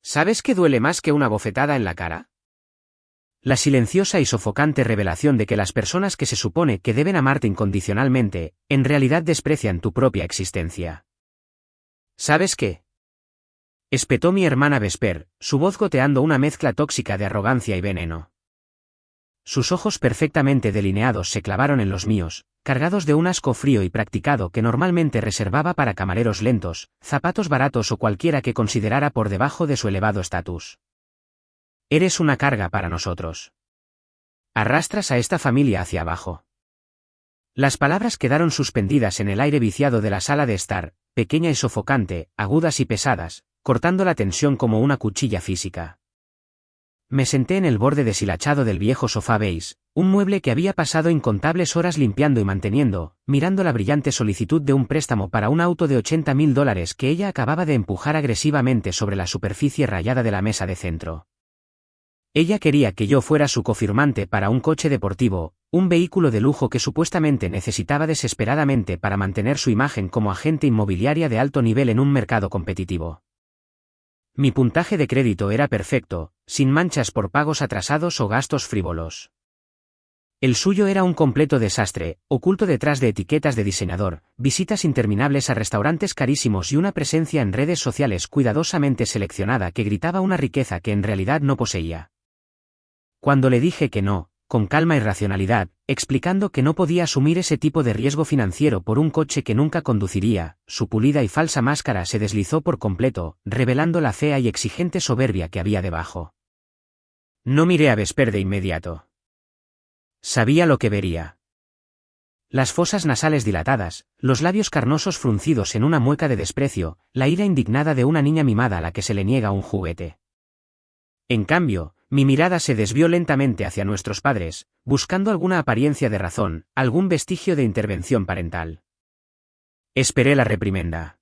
¿Sabes qué duele más que una bofetada en la cara? La silenciosa y sofocante revelación de que las personas que se supone que deben amarte incondicionalmente, en realidad desprecian tu propia existencia. ¿Sabes qué? Espetó mi hermana Vesper, su voz goteando una mezcla tóxica de arrogancia y veneno. Sus ojos perfectamente delineados se clavaron en los míos, cargados de un asco frío y practicado que normalmente reservaba para camareros lentos, zapatos baratos o cualquiera que considerara por debajo de su elevado estatus. Eres una carga para nosotros. Arrastras a esta familia hacia abajo. Las palabras quedaron suspendidas en el aire viciado de la sala de estar, pequeña y sofocante, agudas y pesadas, cortando la tensión como una cuchilla física. Me senté en el borde deshilachado del viejo sofá beige, un mueble que había pasado incontables horas limpiando y manteniendo, mirando la brillante solicitud de un préstamo para un auto de $80.000 que ella acababa de empujar agresivamente sobre la superficie rayada de la mesa de centro. Ella quería que yo fuera su cofirmante para un coche deportivo, un vehículo de lujo que supuestamente necesitaba desesperadamente para mantener su imagen como agente inmobiliaria de alto nivel en un mercado competitivo. Mi puntaje de crédito era perfecto, sin manchas por pagos atrasados o gastos frívolos. El suyo era un completo desastre, oculto detrás de etiquetas de diseñador, visitas interminables a restaurantes carísimos y una presencia en redes sociales cuidadosamente seleccionada que gritaba una riqueza que en realidad no poseía. Cuando le dije que no, con calma y racionalidad, explicando que no podía asumir ese tipo de riesgo financiero por un coche que nunca conduciría, su pulida y falsa máscara se deslizó por completo, revelando la fea y exigente soberbia que había debajo. No miré a Vesper de inmediato. Sabía lo que vería. Las fosas nasales dilatadas, los labios carnosos fruncidos en una mueca de desprecio, la ira indignada de una niña mimada a la que se le niega un juguete. En cambio, mi mirada se desvió lentamente hacia nuestros padres, buscando alguna apariencia de razón, algún vestigio de intervención parental. Esperé la reprimenda.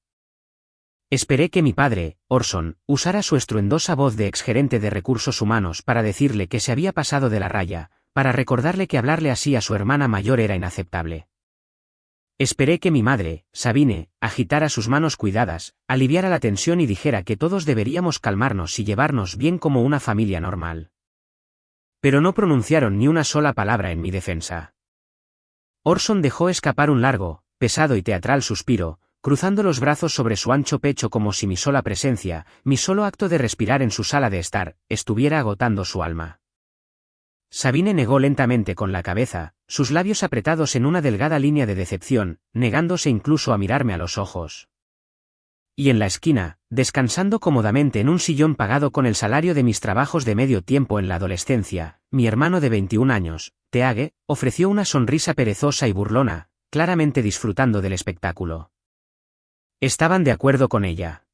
Esperé que mi padre, Orson, usara su estruendosa voz de exgerente de recursos humanos para decirle que se había pasado de la raya, para recordarle que hablarle así a su hermana mayor era inaceptable. Esperé que mi madre, Sabine, agitara sus manos cuidadas, aliviara la tensión y dijera que todos deberíamos calmarnos y llevarnos bien como una familia normal. Pero no pronunciaron ni una sola palabra en mi defensa. Orson dejó escapar un largo, pesado y teatral suspiro, cruzando los brazos sobre su ancho pecho como si mi sola presencia, mi solo acto de respirar en su sala de estar, estuviera agotando su alma. Sabine negó lentamente con la cabeza, sus labios apretados en una delgada línea de decepción, negándose incluso a mirarme a los ojos. Y en la esquina, descansando cómodamente en un sillón pagado con el salario de mis trabajos de medio tiempo en la adolescencia, mi hermano de 21 años, Teague, ofreció una sonrisa perezosa y burlona, claramente disfrutando del espectáculo. Estaban de acuerdo con ella.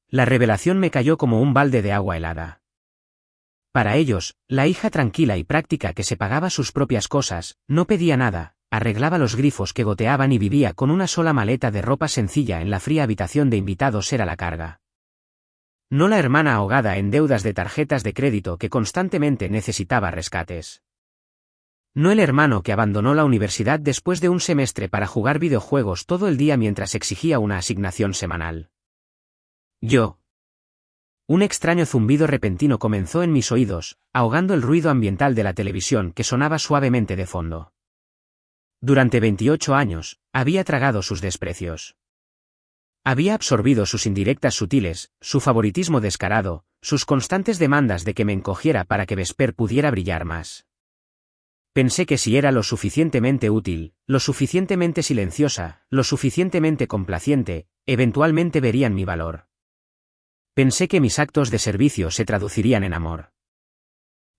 La revelación me cayó como un balde de agua helada. Para ellos, la hija tranquila y práctica que se pagaba sus propias cosas, no pedía nada, arreglaba los grifos que goteaban y vivía con una sola maleta de ropa sencilla en la fría habitación de invitados era la carga. No la hermana ahogada en deudas de tarjetas de crédito que constantemente necesitaba rescates. No el hermano que abandonó la universidad después de un semestre para jugar videojuegos todo el día mientras exigía una asignación semanal. Yo. Un extraño zumbido repentino comenzó en mis oídos, ahogando el ruido ambiental de la televisión que sonaba suavemente de fondo. Durante 28 años, había tragado sus desprecios. Había absorbido sus indirectas sutiles, su favoritismo descarado, sus constantes demandas de que me encogiera para que Vesper pudiera brillar más. Pensé que si era lo suficientemente útil, lo suficientemente silenciosa, lo suficientemente complaciente, eventualmente verían mi valor. Pensé que mis actos de servicio se traducirían en amor.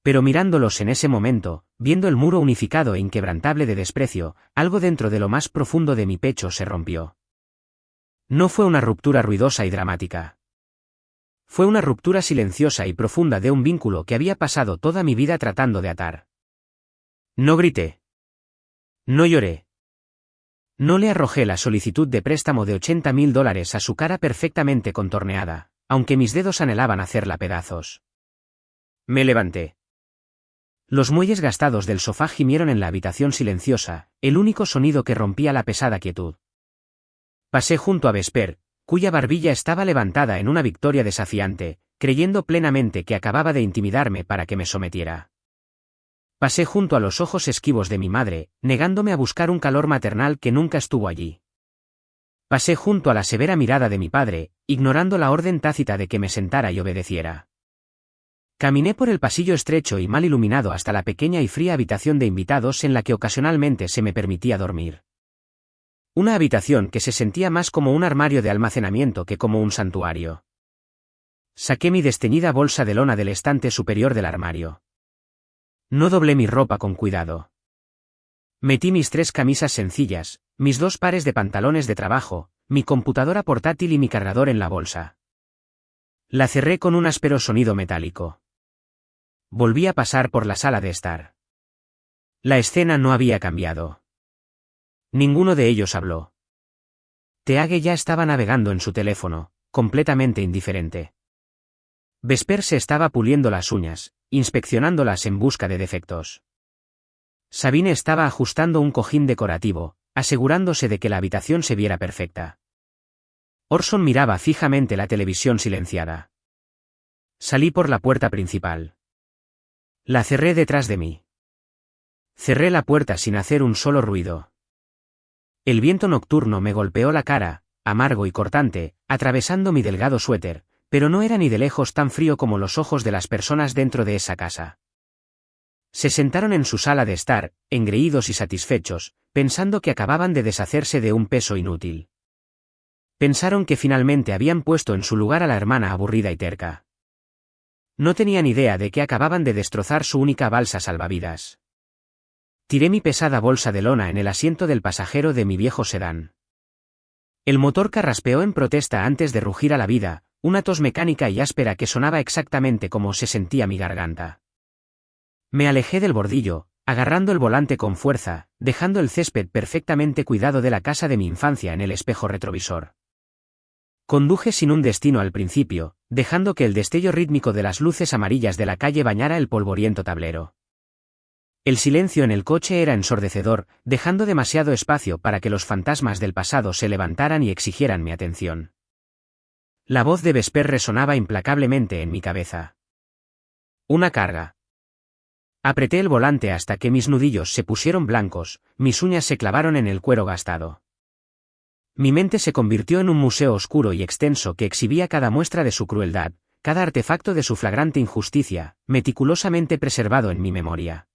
Pero mirándolos en ese momento, viendo el muro unificado e inquebrantable de desprecio, algo dentro de lo más profundo de mi pecho se rompió. No fue una ruptura ruidosa y dramática. Fue una ruptura silenciosa y profunda de un vínculo que había pasado toda mi vida tratando de atar. No grité. No lloré. No le arrojé la solicitud de préstamo de $80.000 a su cara perfectamente contorneada, aunque mis dedos anhelaban hacerla pedazos. Me levanté. Los muelles gastados del sofá gimieron en la habitación silenciosa, el único sonido que rompía la pesada quietud. Pasé junto a Vesper, cuya barbilla estaba levantada en una victoria desafiante, creyendo plenamente que acababa de intimidarme para que me sometiera. Pasé junto a los ojos esquivos de mi madre, negándome a buscar un calor maternal que nunca estuvo allí. Pasé junto a la severa mirada de mi padre, ignorando la orden tácita de que me sentara y obedeciera. Caminé por el pasillo estrecho y mal iluminado hasta la pequeña y fría habitación de invitados en la que ocasionalmente se me permitía dormir. Una habitación que se sentía más como un armario de almacenamiento que como un santuario. Saqué mi desteñida bolsa de lona del estante superior del armario. No doblé mi ropa con cuidado. Metí mis 3 camisas sencillas, mis 2 pares de pantalones de trabajo, mi computadora portátil y mi cargador en la bolsa. La cerré con un áspero sonido metálico. Volví a pasar por la sala de estar. La escena no había cambiado. Ninguno de ellos habló. Teague ya estaba navegando en su teléfono, completamente indiferente. Vesper se estaba puliendo las uñas, inspeccionándolas en busca de defectos. Sabine estaba ajustando un cojín decorativo, asegurándose de que la habitación se viera perfecta. Orson miraba fijamente la televisión silenciada. Salí por la puerta principal. La cerré detrás de mí. Cerré la puerta sin hacer un solo ruido. El viento nocturno me golpeó la cara, amargo y cortante, atravesando mi delgado suéter, pero no era ni de lejos tan frío como los ojos de las personas dentro de esa casa. Se sentaron en su sala de estar, engreídos y satisfechos, pensando que acababan de deshacerse de un peso inútil. Pensaron que finalmente habían puesto en su lugar a la hermana aburrida y terca. No tenían idea de que acababan de destrozar su única balsa salvavidas. Tiré mi pesada bolsa de lona en el asiento del pasajero de mi viejo sedán. El motor carraspeó en protesta antes de rugir a la vida, una tos mecánica y áspera que sonaba exactamente como se sentía mi garganta. Me alejé del bordillo, agarrando el volante con fuerza, dejando el césped perfectamente cuidado de la casa de mi infancia en el espejo retrovisor. Conduje sin un destino al principio, dejando que el destello rítmico de las luces amarillas de la calle bañara el polvoriento tablero. El silencio en el coche era ensordecedor, dejando demasiado espacio para que los fantasmas del pasado se levantaran y exigieran mi atención. La voz de Vesper resonaba implacablemente en mi cabeza. Una carga. Apreté el volante hasta que mis nudillos se pusieron blancos, mis uñas se clavaron en el cuero gastado. Mi mente se convirtió en un museo oscuro y extenso que exhibía cada muestra de su crueldad, cada artefacto de su flagrante injusticia, meticulosamente preservado en mi memoria.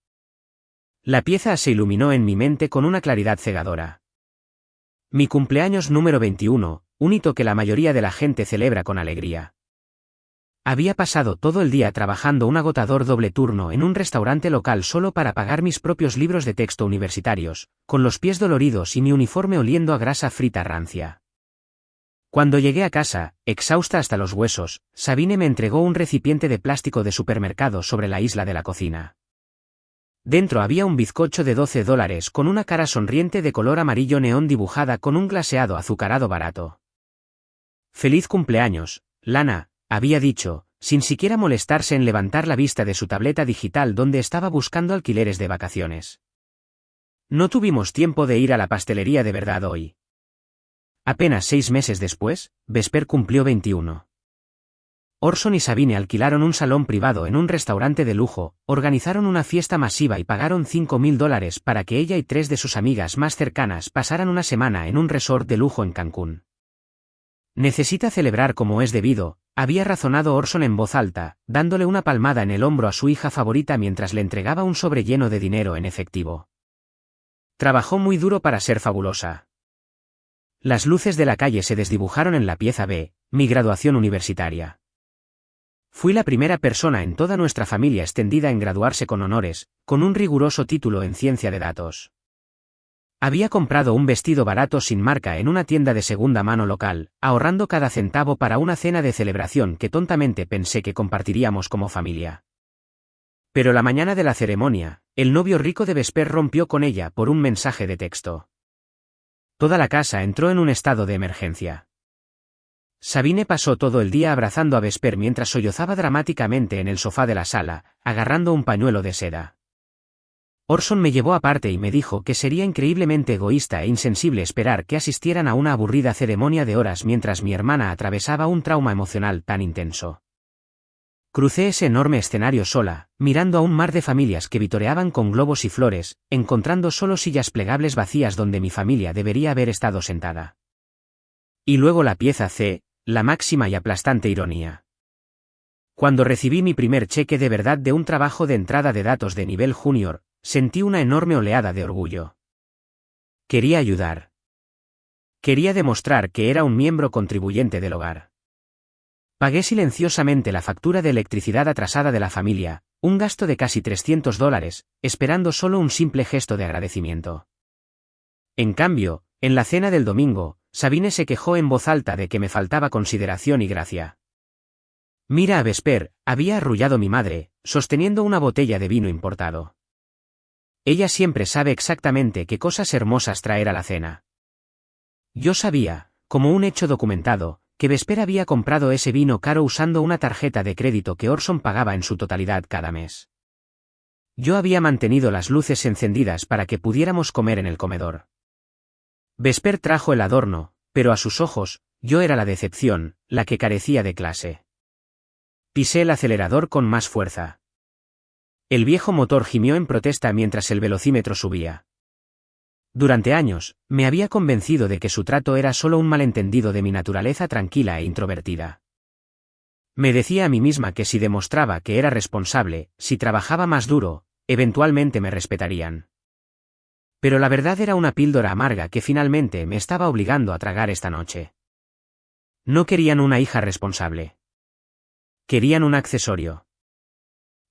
La pieza se iluminó en mi mente con una claridad cegadora. Mi cumpleaños número 21, un hito que la mayoría de la gente celebra con alegría. Había pasado todo el día trabajando un agotador doble turno en un restaurante local solo para pagar mis propios libros de texto universitarios, con los pies doloridos y mi uniforme oliendo a grasa frita rancia. Cuando llegué a casa, exhausta hasta los huesos, Sabine me entregó un recipiente de plástico de supermercado sobre la isla de la cocina. Dentro había un bizcocho de $12 con una cara sonriente de color amarillo neón dibujada con un glaseado azucarado barato. «Feliz cumpleaños, Lana», había dicho, sin siquiera molestarse en levantar la vista de su tableta digital donde estaba buscando alquileres de vacaciones. No tuvimos tiempo de ir a la pastelería de verdad hoy. Apenas 6 meses después, Vesper cumplió 21. Orson y Sabine alquilaron un salón privado en un restaurante de lujo, organizaron una fiesta masiva y pagaron $5.000 para que ella y 3 de sus amigas más cercanas pasaran una semana en un resort de lujo en Cancún. Necesita celebrar como es debido, había razonado Orson en voz alta, dándole una palmada en el hombro a su hija favorita mientras le entregaba un sobre lleno de dinero en efectivo. Trabajó muy duro para ser fabulosa. Las luces de la calle se desdibujaron en la pieza B, mi graduación universitaria. Fui la primera persona en toda nuestra familia extendida en graduarse con honores, con un riguroso título en ciencia de datos. Había comprado un vestido barato sin marca en una tienda de segunda mano local, ahorrando cada centavo para una cena de celebración que tontamente pensé que compartiríamos como familia. Pero la mañana de la ceremonia, el novio rico de Vesper rompió con ella por un mensaje de texto. Toda la casa entró en un estado de emergencia. Sabine pasó todo el día abrazando a Vesper mientras sollozaba dramáticamente en el sofá de la sala, agarrando un pañuelo de seda. Orson me llevó aparte y me dijo que sería increíblemente egoísta e insensible esperar que asistieran a una aburrida ceremonia de horas mientras mi hermana atravesaba un trauma emocional tan intenso. Crucé ese enorme escenario sola, mirando a un mar de familias que vitoreaban con globos y flores, encontrando solo sillas plegables vacías donde mi familia debería haber estado sentada. Y luego la pieza C, la máxima y aplastante ironía. Cuando recibí mi primer cheque de verdad de un trabajo de entrada de datos de nivel junior, sentí una enorme oleada de orgullo. Quería ayudar. Quería demostrar que era un miembro contribuyente del hogar. Pagué silenciosamente la factura de electricidad atrasada de la familia, un gasto de casi $300, esperando solo un simple gesto de agradecimiento. En cambio, en la cena del domingo, Sabine se quejó en voz alta de que me faltaba consideración y gracia. Mira a Vesper, había arrullado mi madre, sosteniendo una botella de vino importado. Ella siempre sabe exactamente qué cosas hermosas traer a la cena. Yo sabía, como un hecho documentado, que Vesper había comprado ese vino caro usando una tarjeta de crédito que Orson pagaba en su totalidad cada mes. Yo había mantenido las luces encendidas para que pudiéramos comer en el comedor. Vesper trajo el adorno, pero a sus ojos, yo era la decepción, la que carecía de clase. Pisé el acelerador con más fuerza. El viejo motor gimió en protesta mientras el velocímetro subía. Durante años, me había convencido de que su trato era solo un malentendido de mi naturaleza tranquila e introvertida. Me decía a mí misma que si demostraba que era responsable, si trabajaba más duro, eventualmente me respetarían. Pero la verdad era una píldora amarga que finalmente me estaba obligando a tragar esta noche. No querían una hija responsable. Querían un accesorio.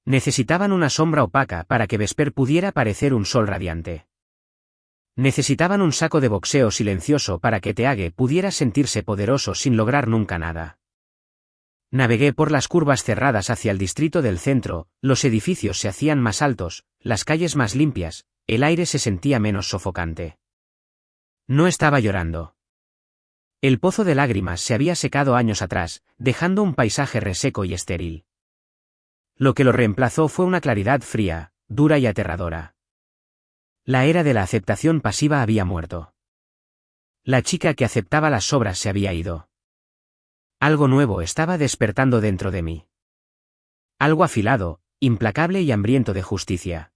Necesitaban una sombra opaca para que Vesper pudiera parecer un sol radiante. Necesitaban un saco de boxeo silencioso para que Teague pudiera sentirse poderoso sin lograr nunca nada. Navegué por las curvas cerradas hacia el distrito del centro, los edificios se hacían más altos, las calles más limpias, el aire se sentía menos sofocante. No estaba llorando. El pozo de lágrimas se había secado años atrás, dejando un paisaje reseco y estéril. Lo que lo reemplazó fue una claridad fría, dura y aterradora. La era de la aceptación pasiva había muerto. La chica que aceptaba las sobras se había ido. Algo nuevo estaba despertando dentro de mí. Algo afilado, implacable y hambriento de justicia.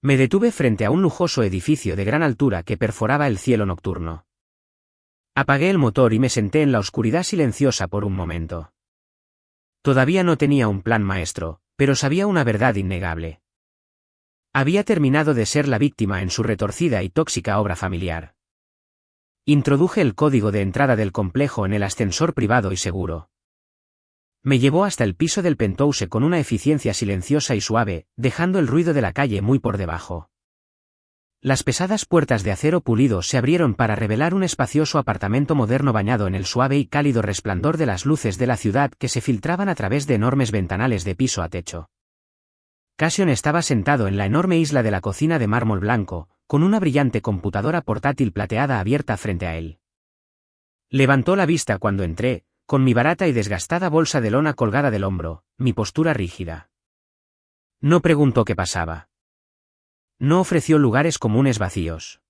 Me detuve frente a un lujoso edificio de gran altura que perforaba el cielo nocturno. Apagué el motor y me senté en la oscuridad silenciosa por un momento. Todavía no tenía un plan maestro, pero sabía una verdad innegable. Había terminado de ser la víctima en su retorcida y tóxica obra familiar. Introduje el código de entrada del complejo en el ascensor privado y seguro. Me llevó hasta el piso del penthouse con una eficiencia silenciosa y suave, dejando el ruido de la calle muy por debajo. Las pesadas puertas de acero pulido se abrieron para revelar un espacioso apartamento moderno bañado en el suave y cálido resplandor de las luces de la ciudad que se filtraban a través de enormes ventanales de piso a techo. Cassion estaba sentado en la enorme isla de la cocina de mármol blanco, con una brillante computadora portátil plateada abierta frente a él. Levantó la vista cuando entré, con mi barata y desgastada bolsa de lona colgada del hombro, mi postura rígida. No preguntó qué pasaba. No ofreció lugares comunes vacíos.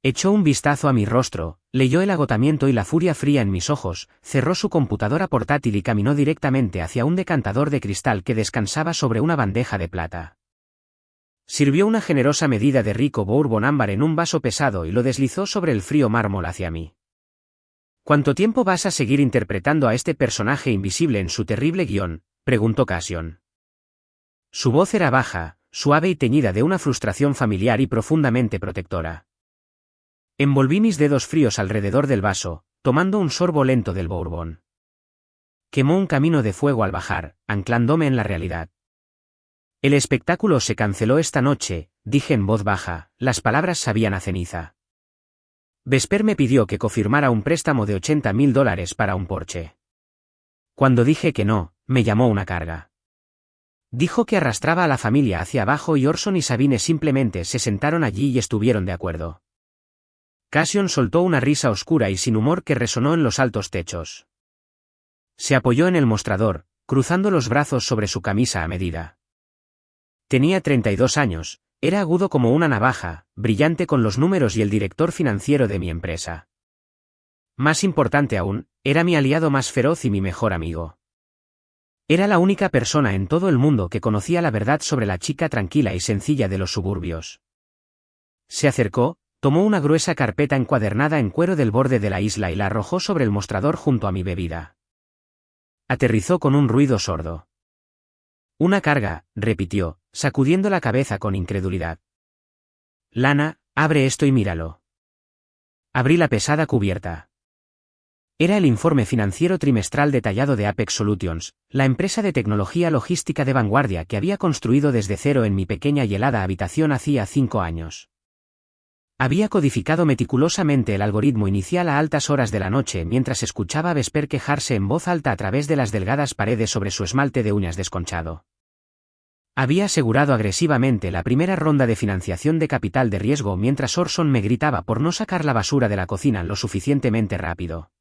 Echó un vistazo a mi rostro, leyó el agotamiento y la furia fría en mis ojos, cerró su computadora portátil y caminó directamente hacia un decantador de cristal que descansaba sobre una bandeja de plata. Sirvió una generosa medida de rico bourbon ámbar en un vaso pesado y lo deslizó sobre el frío mármol hacia mí. ¿Cuánto tiempo vas a seguir interpretando a este personaje invisible en su terrible guión?, preguntó Cassion. Su voz era baja, suave y teñida de una frustración familiar y profundamente protectora. Envolví mis dedos fríos alrededor del vaso, tomando un sorbo lento del bourbon. Quemó un camino de fuego al bajar, anclándome en la realidad. El espectáculo se canceló esta noche, dije en voz baja, las palabras sabían a ceniza. Vesper me pidió que confirmara un préstamo de $80.000 para un Porsche. Cuando dije que no, me llamó una carga. Dijo que arrastraba a la familia hacia abajo y Orson y Sabine simplemente se sentaron allí y estuvieron de acuerdo. Cassion soltó una risa oscura y sin humor que resonó en los altos techos. Se apoyó en el mostrador, cruzando los brazos sobre su camisa a medida. Tenía 32 años, era agudo como una navaja, brillante con los números y el director financiero de mi empresa. Más importante aún, era mi aliado más feroz y mi mejor amigo. Era la única persona en todo el mundo que conocía la verdad sobre la chica tranquila y sencilla de los suburbios. Se acercó, tomó una gruesa carpeta encuadernada en cuero del borde de la isla y la arrojó sobre el mostrador junto a mi bebida. Aterrizó con un ruido sordo. Una carga, repitió, sacudiendo la cabeza con incredulidad. Lana, abre esto y míralo. Abrí la pesada cubierta. Era el informe financiero trimestral detallado de Apex Solutions, la empresa de tecnología logística de vanguardia que había construido desde cero en mi pequeña y helada habitación hacía 5 años. Había codificado meticulosamente el algoritmo inicial a altas horas de la noche mientras escuchaba a Vesper quejarse en voz alta a través de las delgadas paredes sobre su esmalte de uñas desconchado. Había asegurado agresivamente la primera ronda de financiación de capital de riesgo mientras Orson me gritaba por no sacar la basura de la cocina lo suficientemente rápido.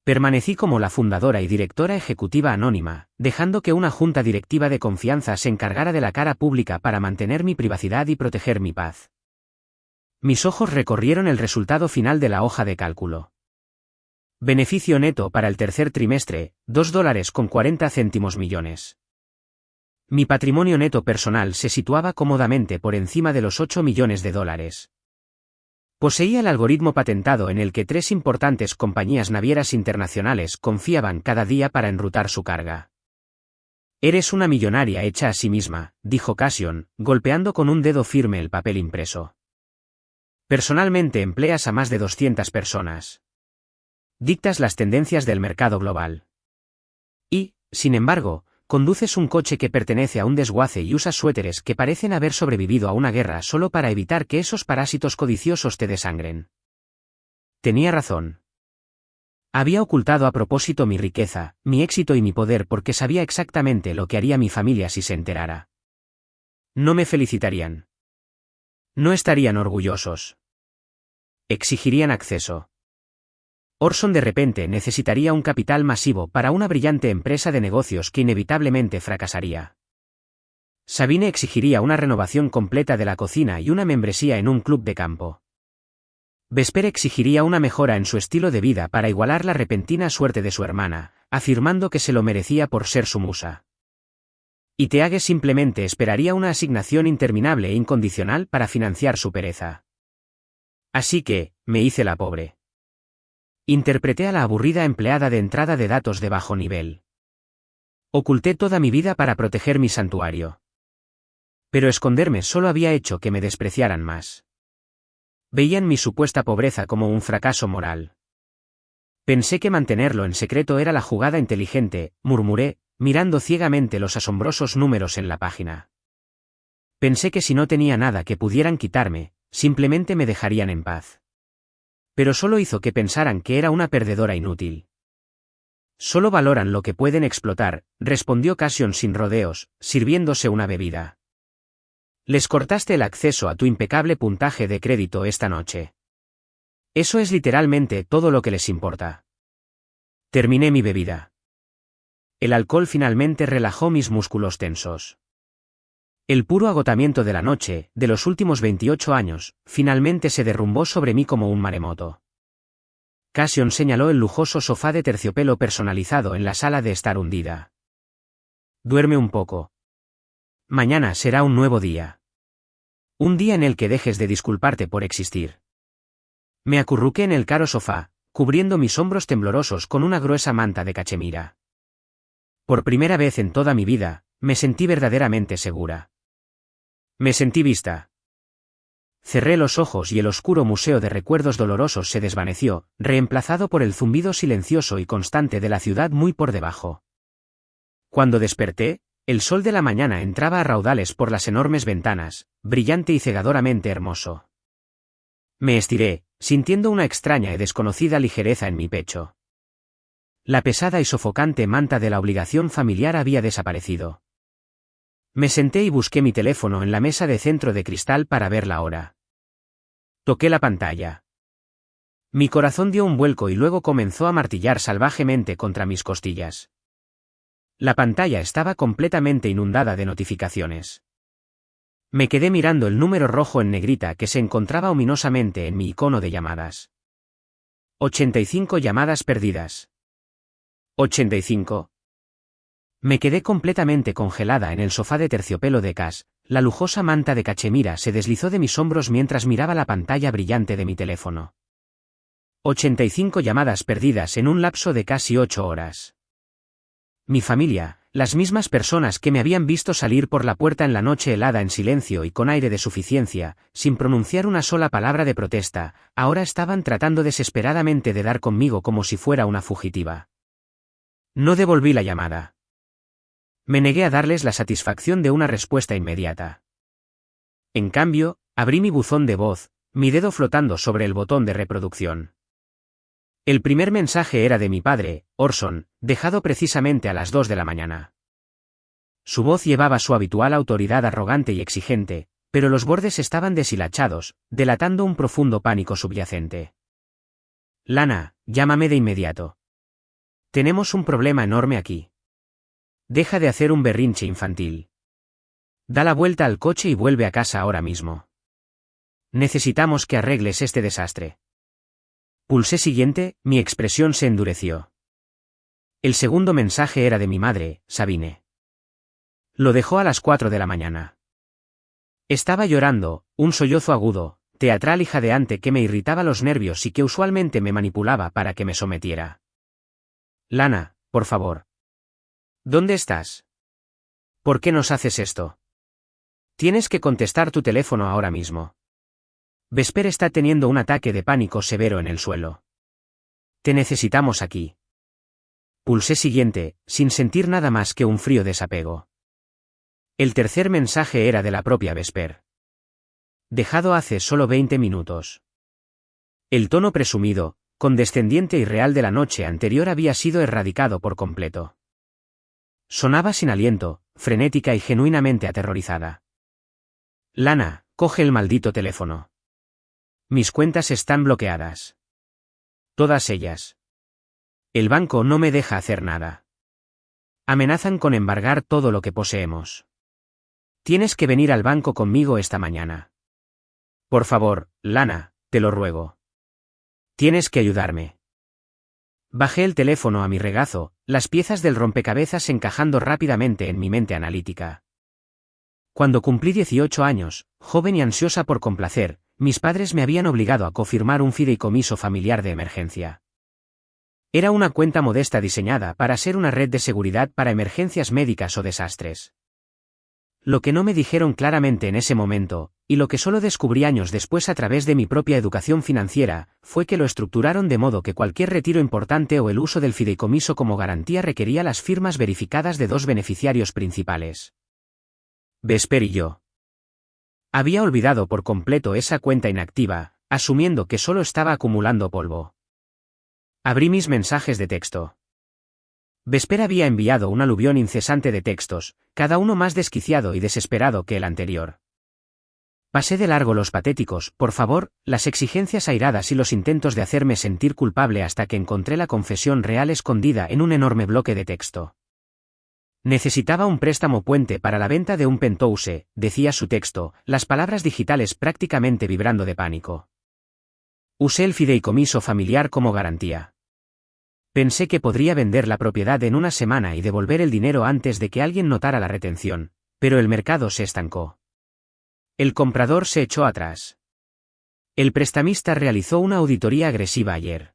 Permanecí como la fundadora y directora ejecutiva anónima, dejando que una junta directiva de confianza se encargara de la cara pública para mantener mi privacidad y proteger mi paz. Mis ojos recorrieron el resultado final de la hoja de cálculo. Beneficio neto para el tercer trimestre, $2.40 millones. Mi patrimonio neto personal se situaba cómodamente por encima de los $8 millones. Poseía el algoritmo patentado en el que 3 importantes compañías navieras internacionales confiaban cada día para enrutar su carga. Eres una millonaria hecha a sí misma, dijo Cassion, golpeando con un dedo firme el papel impreso. Personalmente empleas a más de 200 personas. Dictas las tendencias del mercado global. Y, sin embargo, conduces un coche que pertenece a un desguace y usas suéteres que parecen haber sobrevivido a una guerra solo para evitar que esos parásitos codiciosos te desangren. Tenía razón. Había ocultado a propósito mi riqueza, mi éxito y mi poder porque sabía exactamente lo que haría mi familia si se enterara. No me felicitarían. No estarían orgullosos. Exigirían acceso. Orson de repente necesitaría un capital masivo para una brillante empresa de negocios que inevitablemente fracasaría. Sabine exigiría una renovación completa de la cocina y una membresía en un club de campo. Vesper exigiría una mejora en su estilo de vida para igualar la repentina suerte de su hermana, afirmando que se lo merecía por ser su musa. Y Teague simplemente esperaría una asignación interminable e incondicional para financiar su pereza. Así que, me hice la pobre. Interpreté a la aburrida empleada de entrada de datos de bajo nivel. Oculté toda mi vida para proteger mi santuario. Pero esconderme solo había hecho que me despreciaran más. Veían mi supuesta pobreza como un fracaso moral. Pensé que mantenerlo en secreto era la jugada inteligente, murmuré, mirando ciegamente los asombrosos números en la página. Pensé que si no tenía nada que pudieran quitarme, simplemente me dejarían en paz. Pero solo hizo que pensaran que era una perdedora inútil. Solo valoran lo que pueden explotar, respondió Cassion sin rodeos, sirviéndose una bebida. Les cortaste el acceso a tu impecable puntaje de crédito esta noche. Eso es literalmente todo lo que les importa. Terminé mi bebida. El alcohol finalmente relajó mis músculos tensos. El puro agotamiento de la noche, de los últimos 28 años, finalmente se derrumbó sobre mí como un maremoto. Cassion señaló el lujoso sofá de terciopelo personalizado en la sala de estar hundida. Duerme un poco. Mañana será un nuevo día. Un día en el que dejes de disculparte por existir. Me acurruqué en el caro sofá, cubriendo mis hombros temblorosos con una gruesa manta de cachemira. Por primera vez en toda mi vida, me sentí verdaderamente segura. Me sentí vista. Cerré los ojos y el oscuro museo de recuerdos dolorosos se desvaneció, reemplazado por el zumbido silencioso y constante de la ciudad muy por debajo. Cuando desperté, el sol de la mañana entraba a raudales por las enormes ventanas, brillante y cegadoramente hermoso. Me estiré, sintiendo una extraña y desconocida ligereza en mi pecho. La pesada y sofocante manta de la obligación familiar había desaparecido. Me senté y busqué mi teléfono en la mesa de centro de cristal para ver la hora. Toqué la pantalla. Mi corazón dio un vuelco y luego comenzó a martillar salvajemente contra mis costillas. La pantalla estaba completamente inundada de notificaciones. Me quedé mirando el número rojo en negrita que se encontraba ominosamente en mi icono de llamadas. 85 llamadas perdidas. 85. Me quedé completamente congelada en el sofá de terciopelo de Cas, la lujosa manta de cachemira se deslizó de mis hombros mientras miraba la pantalla brillante de mi teléfono. 85 llamadas perdidas en un lapso de casi 8 horas. Mi familia, las mismas personas que me habían visto salir por la puerta en la noche helada en silencio y con aire de suficiencia, sin pronunciar una sola palabra de protesta, ahora estaban tratando desesperadamente de dar conmigo como si fuera una fugitiva. No devolví la llamada. Me negué a darles la satisfacción de una respuesta inmediata. En cambio, abrí mi buzón de voz, mi dedo flotando sobre el botón de reproducción. El primer mensaje era de mi padre, Orson, dejado precisamente a las 2 de la mañana. Su voz llevaba su habitual autoridad arrogante y exigente, pero los bordes estaban deshilachados, delatando un profundo pánico subyacente. Lana, llámame de inmediato. Tenemos un problema enorme aquí. Deja de hacer un berrinche infantil. Da la vuelta al coche y vuelve a casa ahora mismo. Necesitamos que arregles este desastre. Pulsé siguiente, mi expresión se endureció. El segundo mensaje era de mi madre, Sabine. Lo dejó a las 4 de la mañana. Estaba llorando, un sollozo agudo, teatral y jadeante que me irritaba los nervios y que usualmente me manipulaba para que me sometiera. Lana, por favor. ¿Dónde estás? ¿Por qué nos haces esto? Tienes que contestar tu teléfono ahora mismo. Vesper está teniendo un ataque de pánico severo en el suelo. Te necesitamos aquí. Pulsé siguiente, sin sentir nada más que un frío desapego. El tercer mensaje era de la propia Vesper. Dejado hace solo 20 minutos. El tono presumido, condescendiente y real de la noche anterior había sido erradicado por completo. Sonaba sin aliento, frenética y genuinamente aterrorizada. Lana, coge el maldito teléfono. Mis cuentas están bloqueadas. Todas ellas. El banco no me deja hacer nada. Amenazan con embargar todo lo que poseemos. Tienes que venir al banco conmigo esta mañana. Por favor, Lana, te lo ruego. Tienes que ayudarme. Bajé el teléfono a mi regazo, las piezas del rompecabezas encajando rápidamente en mi mente analítica. Cuando cumplí 18 años, joven y ansiosa por complacer, mis padres me habían obligado a cofirmar un fideicomiso familiar de emergencia. Era una cuenta modesta diseñada para ser una red de seguridad para emergencias médicas o desastres. Lo que no me dijeron claramente en ese momento, y lo que solo descubrí años después a través de mi propia educación financiera, fue que lo estructuraron de modo que cualquier retiro importante o el uso del fideicomiso como garantía requería las firmas verificadas de 2 beneficiarios principales. Vesper y yo. Había olvidado por completo esa cuenta inactiva, asumiendo que solo estaba acumulando polvo. Abrí mis mensajes de texto. Vesper había enviado un aluvión incesante de textos, cada uno más desquiciado y desesperado que el anterior. Pasé de largo los patéticos, por favor, las exigencias airadas y los intentos de hacerme sentir culpable hasta que encontré la confesión real escondida en un enorme bloque de texto. Necesitaba un préstamo puente para la venta de un penthouse, decía su texto, las palabras digitales prácticamente vibrando de pánico. Usé el fideicomiso familiar como garantía. Pensé que podría vender la propiedad en una semana y devolver el dinero antes de que alguien notara la retención, pero el mercado se estancó. El comprador se echó atrás. El prestamista realizó una auditoría agresiva ayer.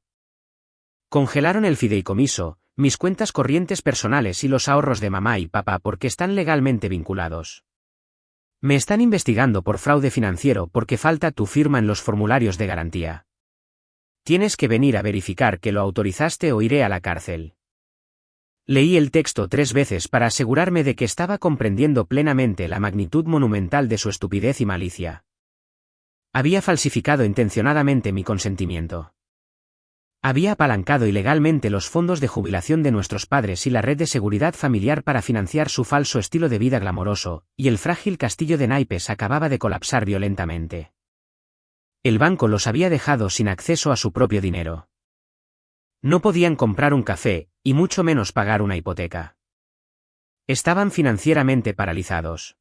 Congelaron el fideicomiso, mis cuentas corrientes personales y los ahorros de mamá y papá porque están legalmente vinculados. Me están investigando por fraude financiero porque falta tu firma en los formularios de garantía. Tienes que venir a verificar que lo autorizaste o iré a la cárcel. Leí el texto 3 veces para asegurarme de que estaba comprendiendo plenamente la magnitud monumental de su estupidez y malicia. Había falsificado intencionadamente mi consentimiento. Había apalancado ilegalmente los fondos de jubilación de nuestros padres y la red de seguridad familiar para financiar su falso estilo de vida glamoroso, y el frágil castillo de naipes acababa de colapsar violentamente. El banco los había dejado sin acceso a su propio dinero. No podían comprar un café, y mucho menos pagar una hipoteca. Estaban financieramente paralizados.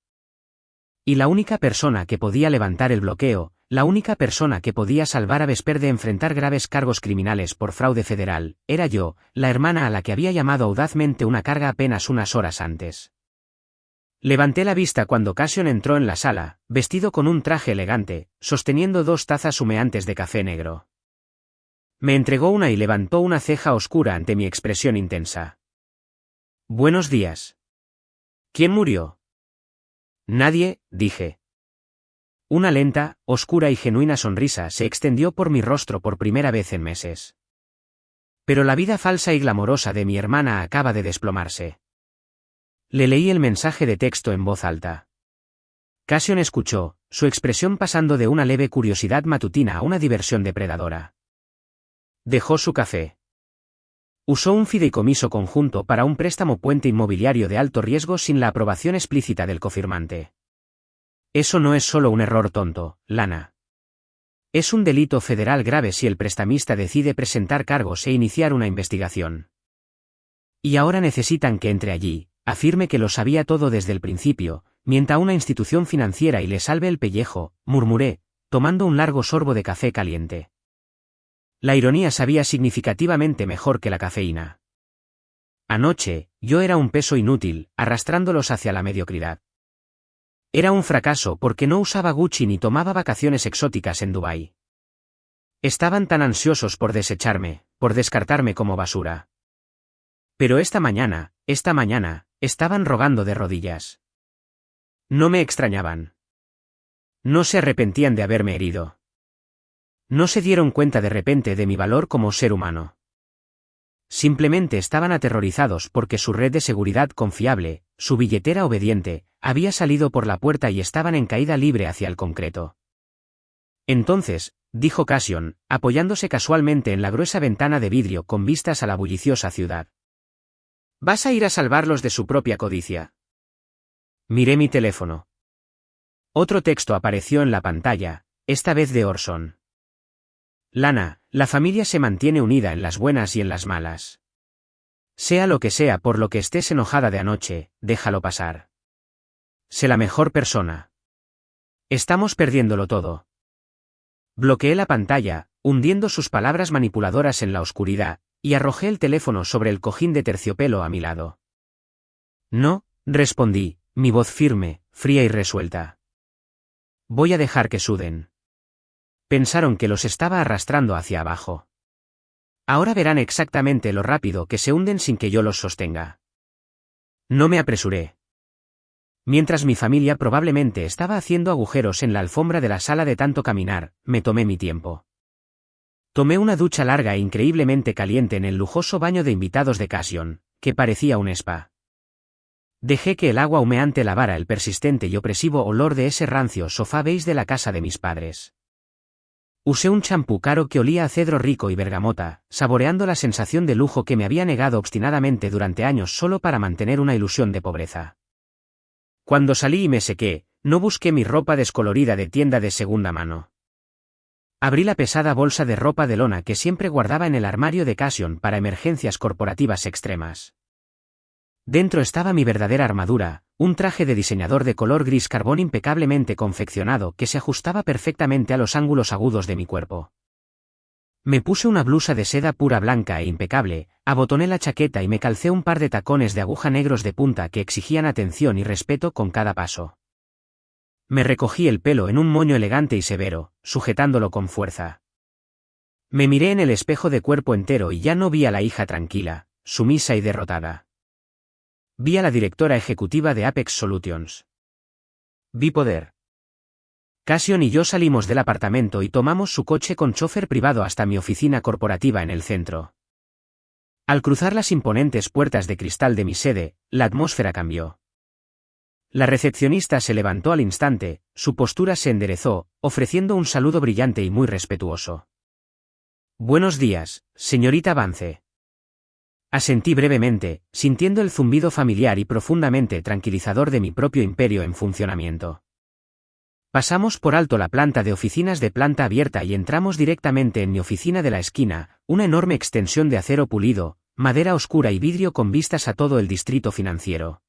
Y la única persona que podía levantar el bloqueo, La única persona que podía salvar a Vesper de enfrentar graves cargos criminales por fraude federal, era yo, la hermana a la que había llamado audazmente una carga apenas unas horas antes. Levanté la vista cuando Cassion entró en la sala, vestido con un traje elegante, sosteniendo 2 tazas humeantes de café negro. Me entregó una y levantó una ceja oscura ante mi expresión intensa. «Buenos días». «¿Quién murió?» «Nadie», dije. Una lenta, oscura y genuina sonrisa se extendió por mi rostro por primera vez en meses. Pero la vida falsa y glamorosa de mi hermana acaba de desplomarse. Le leí el mensaje de texto en voz alta. Cassion escuchó, su expresión pasando de una leve curiosidad matutina a una diversión depredadora. Dejó su café. Usó un fideicomiso conjunto para un préstamo puente inmobiliario de alto riesgo sin la aprobación explícita del cofirmante. Eso no es solo un error tonto, Lana. Es un delito federal grave si el prestamista decide presentar cargos e iniciar una investigación. Y ahora necesitan que entre allí, afirme que lo sabía todo desde el principio, mienta a una institución financiera y le salve el pellejo, murmuré, tomando un largo sorbo de café caliente. La ironía sabía significativamente mejor que la cafeína. Anoche, yo era un peso inútil, arrastrándolos hacia la mediocridad. Era un fracaso porque no usaba Gucci ni tomaba vacaciones exóticas en Dubái. Estaban tan ansiosos por desecharme, por descartarme como basura. Pero esta mañana, estaban rogando de rodillas. No me extrañaban. No se arrepentían de haberme herido. No se dieron cuenta de repente de mi valor como ser humano. Simplemente estaban aterrorizados porque su red de seguridad confiable, su billetera obediente, había salido por la puerta y estaban en caída libre hacia el concreto. Entonces, dijo Cassion, apoyándose casualmente en la gruesa ventana de vidrio con vistas a la bulliciosa ciudad. ¿Vas a ir a salvarlos de su propia codicia? Miré mi teléfono. Otro texto apareció en la pantalla, esta vez de Orson. Lana, la familia se mantiene unida en las buenas y en las malas. Sea lo que sea por lo que estés enojada de anoche, déjalo pasar. Sé la mejor persona. Estamos perdiéndolo todo. Bloqueé la pantalla, hundiendo sus palabras manipuladoras en la oscuridad, y arrojé el teléfono sobre el cojín de terciopelo a mi lado. No, respondí, mi voz firme, fría y resuelta. Voy a dejar que suden. Pensaron que los estaba arrastrando hacia abajo. Ahora verán exactamente lo rápido que se hunden sin que yo los sostenga. No me apresuré. Mientras mi familia probablemente estaba haciendo agujeros en la alfombra de la sala de tanto caminar, me tomé mi tiempo. Tomé una ducha larga e increíblemente caliente en el lujoso baño de invitados de Cassion, que parecía un spa. Dejé que el agua humeante lavara el persistente y opresivo olor de ese rancio sofá beige de la casa de mis padres. Usé un champú caro que olía a cedro rico y bergamota, saboreando la sensación de lujo que me había negado obstinadamente durante años solo para mantener una ilusión de pobreza. Cuando salí y me sequé, no busqué mi ropa descolorida de tienda de segunda mano. Abrí la pesada bolsa de ropa de lona que siempre guardaba en el armario de Cassion para emergencias corporativas extremas. Dentro estaba mi verdadera armadura, un traje de diseñador de color gris carbón impecablemente confeccionado que se ajustaba perfectamente a los ángulos agudos de mi cuerpo. Me puse una blusa de seda pura blanca e impecable, abotoné la chaqueta y me calcé un par de tacones de aguja negros de punta que exigían atención y respeto con cada paso. Me recogí el pelo en un moño elegante y severo, sujetándolo con fuerza. Me miré en el espejo de cuerpo entero y ya no vi a la hija tranquila, sumisa y derrotada. Vi a la directora ejecutiva de Apex Solutions. Vi poder. Cassion y yo salimos del apartamento y tomamos su coche con chofer privado hasta mi oficina corporativa en el centro. Al cruzar las imponentes puertas de cristal de mi sede, la atmósfera cambió. La recepcionista se levantó al instante, su postura se enderezó, ofreciendo un saludo brillante y muy respetuoso. Buenos días, señorita Vance. Asentí brevemente, sintiendo el zumbido familiar y profundamente tranquilizador de mi propio imperio en funcionamiento. Pasamos por alto la planta de oficinas de planta abierta y entramos directamente en mi oficina de la esquina, una enorme extensión de acero pulido, madera oscura y vidrio con vistas a todo el distrito financiero.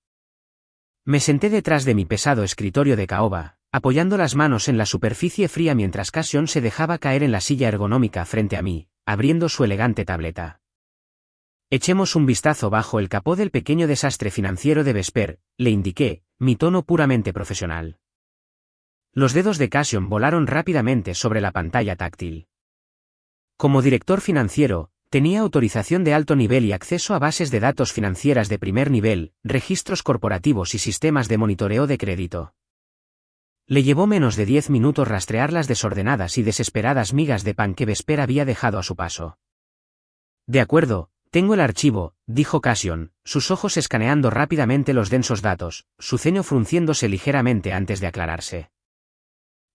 Me senté detrás de mi pesado escritorio de caoba, apoyando las manos en la superficie fría mientras Cassion se dejaba caer en la silla ergonómica frente a mí, abriendo su elegante tableta. Echemos un vistazo bajo el capó del pequeño desastre financiero de Vesper, le indiqué, mi tono puramente profesional. Los dedos de Cassion volaron rápidamente sobre la pantalla táctil. Como director financiero, tenía autorización de alto nivel y acceso a bases de datos financieras de primer nivel, registros corporativos y sistemas de monitoreo de crédito. Le llevó menos de 10 minutos rastrear las desordenadas y desesperadas migas de pan que Vesper había dejado a su paso. De acuerdo, tengo el archivo, dijo Cassion, sus ojos escaneando rápidamente los densos datos, su ceño frunciéndose ligeramente antes de aclararse.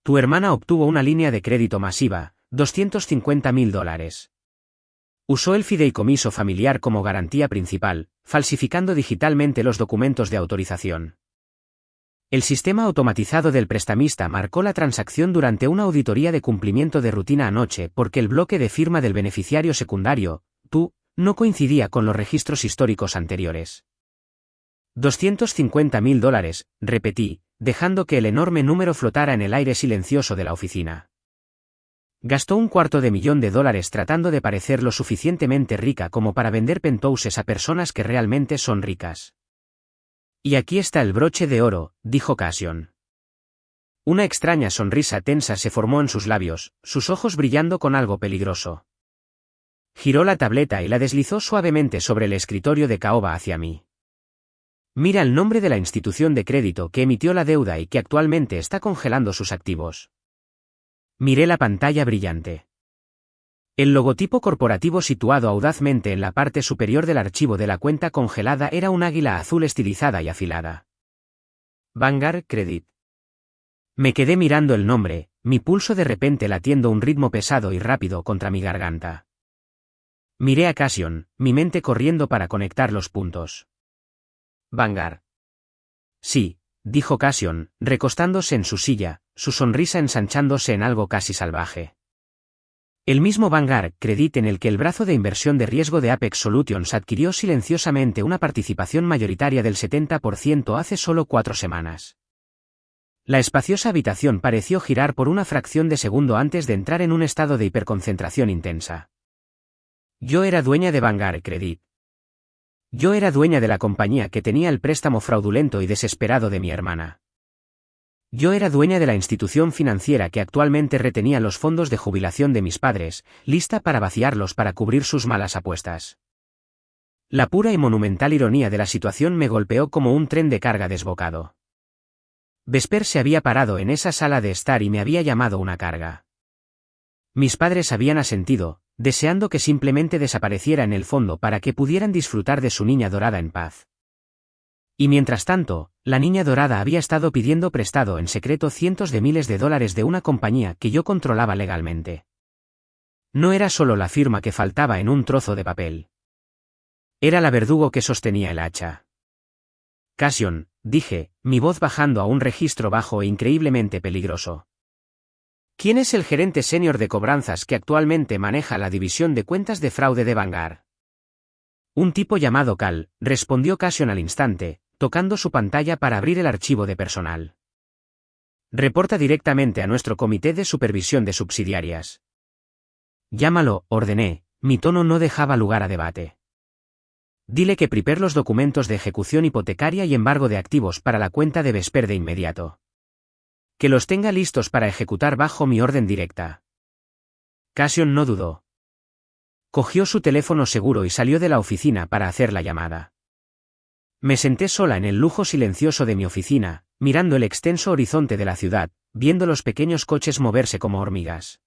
Tu hermana obtuvo una línea de crédito masiva, $250.000. Usó el fideicomiso familiar como garantía principal, falsificando digitalmente los documentos de autorización. El sistema automatizado del prestamista marcó la transacción durante una auditoría de cumplimiento de rutina anoche porque el bloque de firma del beneficiario secundario, tú, no coincidía con los registros históricos anteriores. $250.000, repetí, dejando que el enorme número flotara en el aire silencioso de la oficina. Gastó $250.000 tratando de parecer lo suficientemente rica como para vender penthouses a personas que realmente son ricas. Y aquí está el broche de oro, dijo Cassion. Una extraña sonrisa tensa se formó en sus labios, sus ojos brillando con algo peligroso. Giró la tableta y la deslizó suavemente sobre el escritorio de caoba hacia mí. Mira el nombre de la institución de crédito que emitió la deuda y que actualmente está congelando sus activos. Miré la pantalla brillante. El logotipo corporativo situado audazmente en la parte superior del archivo de la cuenta congelada era un águila azul estilizada y afilada. Vanguard Credit. Me quedé mirando el nombre, mi pulso de repente latiendo un ritmo pesado y rápido contra mi garganta. Miré a Cassion, mi mente corriendo para conectar los puntos. Vanguard. Sí, dijo Cassion, recostándose en su silla, su sonrisa ensanchándose en algo casi salvaje. El mismo Vanguard Credit en el que el brazo de inversión de riesgo de Apex Solutions adquirió silenciosamente una participación mayoritaria del 70% hace solo 4 semanas. La espaciosa habitación pareció girar por una fracción de segundo antes de entrar en un estado de hiperconcentración intensa. Yo era dueña de Vanguard Credit. Yo era dueña de la compañía que tenía el préstamo fraudulento y desesperado de mi hermana. Yo era dueña de la institución financiera que actualmente retenía los fondos de jubilación de mis padres, lista para vaciarlos para cubrir sus malas apuestas. La pura y monumental ironía de la situación me golpeó como un tren de carga desbocado. Vesper se había parado en esa sala de estar y me había llamado una carga. Mis padres habían asentido, deseando que simplemente desapareciera en el fondo para que pudieran disfrutar de su niña dorada en paz. Y mientras tanto, la niña dorada había estado pidiendo prestado en secreto cientos de miles de dólares de una compañía que yo controlaba legalmente. No era solo la firma que faltaba en un trozo de papel. Era la verdugo que sostenía el hacha. Cassion, dije, mi voz bajando a un registro bajo e increíblemente peligroso. ¿Quién es el gerente senior de cobranzas que actualmente maneja la división de cuentas de fraude de Vanguard? Un tipo llamado Cal, respondió Cassion al instante, tocando su pantalla para abrir el archivo de personal. Reporta directamente a nuestro comité de supervisión de subsidiarias. Llámalo, ordené, mi tono no dejaba lugar a debate. Dile que prepare los documentos de ejecución hipotecaria y embargo de activos para la cuenta de Vesper de inmediato. Que los tenga listos para ejecutar bajo mi orden directa. Cassion no dudó. Cogió su teléfono seguro y salió de la oficina para hacer la llamada. Me senté sola en el lujo silencioso de mi oficina, mirando el extenso horizonte de la ciudad, viendo los pequeños coches moverse como hormigas.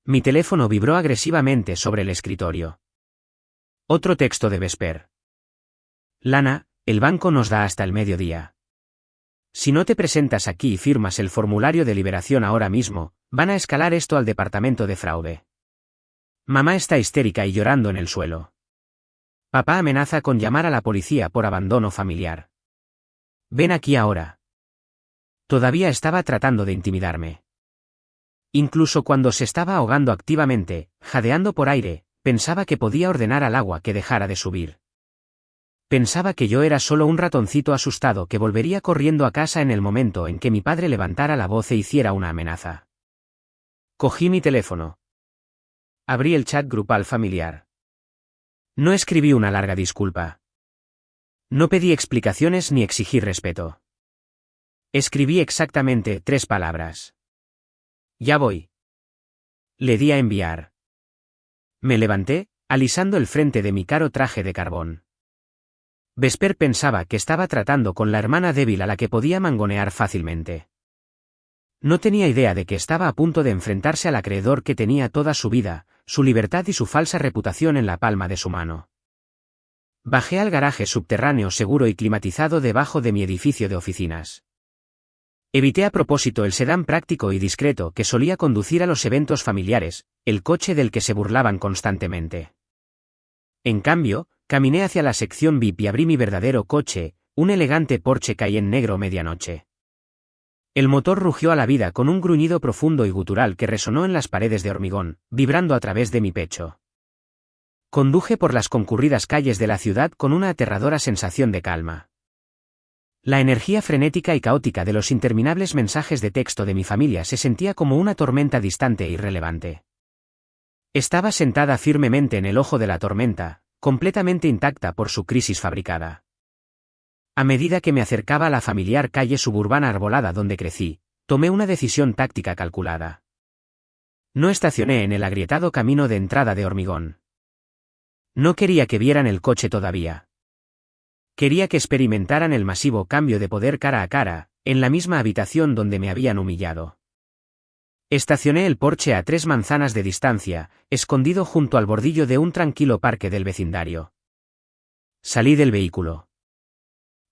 Mi teléfono vibró agresivamente sobre el escritorio. Otro texto de Vesper. Lana, el banco nos da hasta el mediodía. Si no te presentas aquí y firmas el formulario de liberación ahora mismo, van a escalar esto al departamento de fraude. Mamá está histérica y llorando en el suelo. Papá amenaza con llamar a la policía por abandono familiar. Ven aquí ahora. Todavía estaba tratando de intimidarme. Incluso cuando se estaba ahogando activamente, jadeando por aire, pensaba que podía ordenar al agua que dejara de subir. Pensaba que yo era solo un ratoncito asustado que volvería corriendo a casa en el momento en que mi padre levantara la voz e hiciera una amenaza. Cogí mi teléfono. Abrí el chat grupal familiar. No escribí una larga disculpa. No pedí explicaciones ni exigí respeto. Escribí exactamente 3 palabras. Ya voy. Le di a enviar. Me levanté, alisando el frente de mi caro traje de carbón. Vesper pensaba que estaba tratando con la hermana débil a la que podía mangonear fácilmente. No tenía idea de que estaba a punto de enfrentarse al acreedor que tenía toda su vida, su libertad y su falsa reputación en la palma de su mano. Bajé al garaje subterráneo seguro y climatizado debajo de mi edificio de oficinas. Evité a propósito el sedán práctico y discreto que solía conducir a los eventos familiares, el coche del que se burlaban constantemente. En cambio, caminé hacia la sección VIP y abrí mi verdadero coche, un elegante Porsche Cayenne negro medianoche. El motor rugió a la vida con un gruñido profundo y gutural que resonó en las paredes de hormigón, vibrando a través de mi pecho. Conduje por las concurridas calles de la ciudad con una aterradora sensación de calma. La energía frenética y caótica de los interminables mensajes de texto de mi familia se sentía como una tormenta distante e irrelevante. Estaba sentada firmemente en el ojo de la tormenta, completamente intacta por su crisis fabricada. A medida que me acercaba a la familiar calle suburbana arbolada donde crecí, tomé una decisión táctica calculada. No estacioné en el agrietado camino de entrada de hormigón. No quería que vieran el coche todavía. Quería que experimentaran el masivo cambio de poder cara a cara, en la misma habitación donde me habían humillado. Estacioné el Porsche a 3 manzanas de distancia, escondido junto al bordillo de un tranquilo parque del vecindario. Salí del vehículo.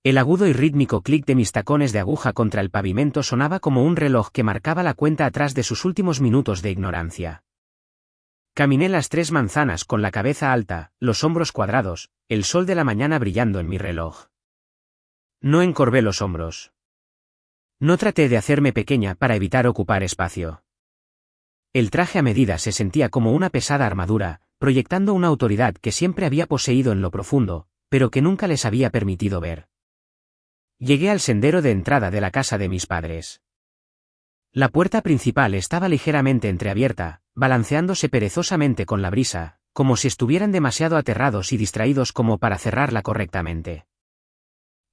El agudo y rítmico clic de mis tacones de aguja contra el pavimento sonaba como un reloj que marcaba la cuenta atrás de sus últimos minutos de ignorancia. Caminé las 3 manzanas con la cabeza alta, los hombros cuadrados, el sol de la mañana brillando en mi reloj. No encorvé los hombros. No traté de hacerme pequeña para evitar ocupar espacio. El traje a medida se sentía como una pesada armadura, proyectando una autoridad que siempre había poseído en lo profundo, pero que nunca les había permitido ver. Llegué al sendero de entrada de la casa de mis padres. La puerta principal estaba ligeramente entreabierta, balanceándose perezosamente con la brisa, como si estuvieran demasiado aterrados y distraídos como para cerrarla correctamente.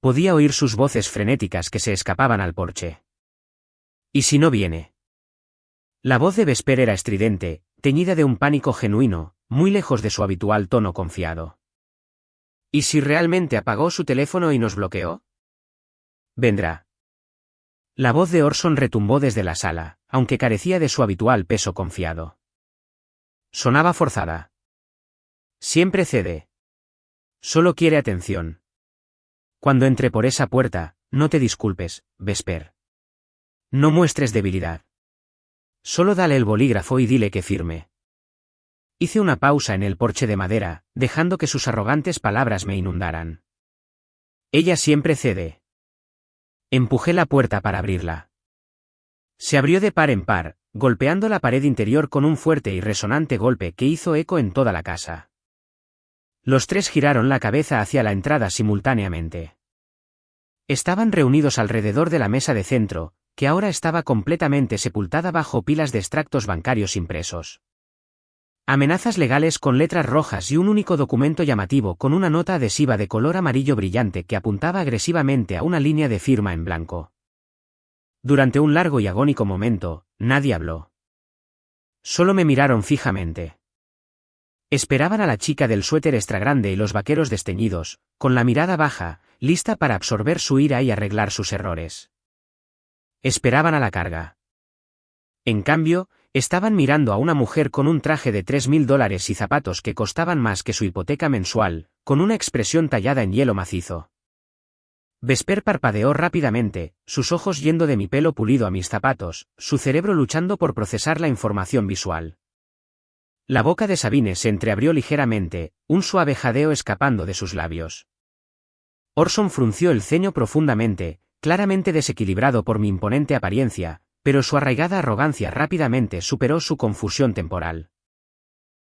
Podía oír sus voces frenéticas que se escapaban al porche. ¿Y si no viene? La voz de Vesper era estridente, teñida de un pánico genuino, muy lejos de su habitual tono confiado. ¿Y si realmente apagó su teléfono y nos bloqueó? Vendrá. La voz de Orson retumbó desde la sala, aunque carecía de su habitual peso confiado. Sonaba forzada. Siempre cede. Solo quiere atención. Cuando entre por esa puerta, no te disculpes, Vesper. No muestres debilidad. Solo dale el bolígrafo y dile que firme. Hice una pausa en el porche de madera, dejando que sus arrogantes palabras me inundaran. Ella siempre cede. Empujé la puerta para abrirla. Se abrió de par en par, golpeando la pared interior con un fuerte y resonante golpe que hizo eco en toda la casa. Los 3 giraron la cabeza hacia la entrada simultáneamente. Estaban reunidos alrededor de la mesa de centro, que ahora estaba completamente sepultada bajo pilas de extractos bancarios impresos. Amenazas legales con letras rojas y un único documento llamativo con una nota adhesiva de color amarillo brillante que apuntaba agresivamente a una línea de firma en blanco. Durante un largo y agónico momento, nadie habló. Solo me miraron fijamente. Esperaban a la chica del suéter extra grande y los vaqueros desteñidos, con la mirada baja, lista para absorber su ira y arreglar sus errores. Esperaban a la carga. En cambio, estaban mirando a una mujer con un traje de $3.000 y zapatos que costaban más que su hipoteca mensual, con una expresión tallada en hielo macizo. Vesper parpadeó rápidamente, sus ojos yendo de mi pelo pulido a mis zapatos, su cerebro luchando por procesar la información visual. La boca de Sabine se entreabrió ligeramente, un suave jadeo escapando de sus labios. Orson frunció el ceño profundamente, claramente desequilibrado por mi imponente apariencia, pero su arraigada arrogancia rápidamente superó su confusión temporal.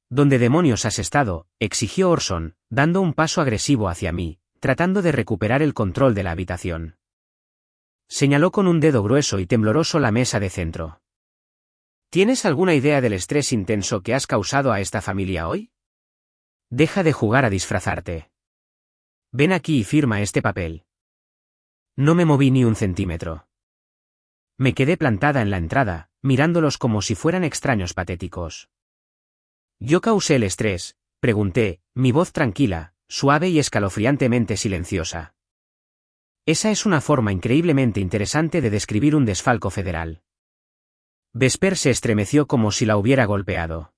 ¿Dónde demonios has estado?, exigió Orson, dando un paso agresivo hacia mí, tratando de recuperar el control de la habitación. Señaló con un dedo grueso y tembloroso la mesa de centro. ¿Tienes alguna idea del estrés intenso que has causado a esta familia hoy? Deja de jugar a disfrazarte. Ven aquí y firma este papel. No me moví ni un centímetro. Me quedé plantada en la entrada, mirándolos como si fueran extraños patéticos. ¿Yo causé el estrés?, pregunté, mi voz tranquila, suave y escalofriantemente silenciosa. Esa es una forma increíblemente interesante de describir un desfalco federal. Vesper se estremeció como si la hubiera golpeado.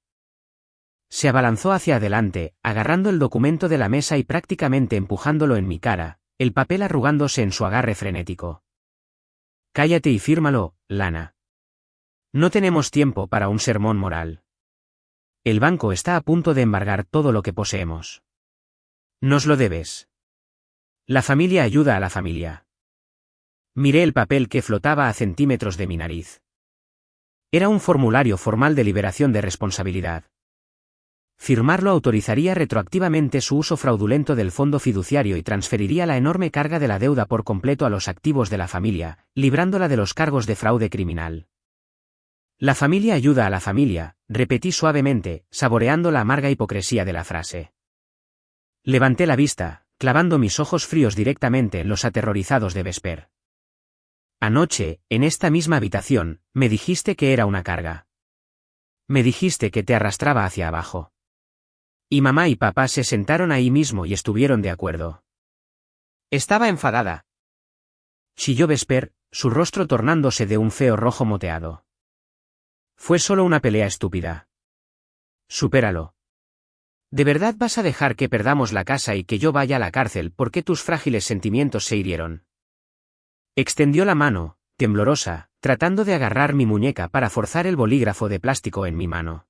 Se abalanzó hacia adelante, agarrando el documento de la mesa y prácticamente empujándolo en mi cara, el papel arrugándose en su agarre frenético. Cállate y fírmalo, Lana. No tenemos tiempo para un sermón moral. El banco está a punto de embargar todo lo que poseemos. Nos lo debes. La familia ayuda a la familia. Miré el papel que flotaba a centímetros de mi nariz. Era un formulario formal de liberación de responsabilidad. Firmarlo autorizaría retroactivamente su uso fraudulento del fondo fiduciario y transferiría la enorme carga de la deuda por completo a los activos de la familia, librándola de los cargos de fraude criminal. La familia ayuda a la familia, repetí suavemente, saboreando la amarga hipocresía de la frase. Levanté la vista, clavando mis ojos fríos directamente en los aterrorizados de Vesper. Anoche, en esta misma habitación, me dijiste que era una carga. Me dijiste que te arrastraba hacia abajo. Y mamá y papá se sentaron ahí mismo y estuvieron de acuerdo. Estaba enfadada. Chilló Vesper, su rostro tornándose de un feo rojo moteado. Fue solo una pelea estúpida. Supéralo. ¿De verdad vas a dejar que perdamos la casa y que yo vaya a la cárcel porque tus frágiles sentimientos se hirieron? Extendió la mano, temblorosa, tratando de agarrar mi muñeca para forzar el bolígrafo de plástico en mi mano.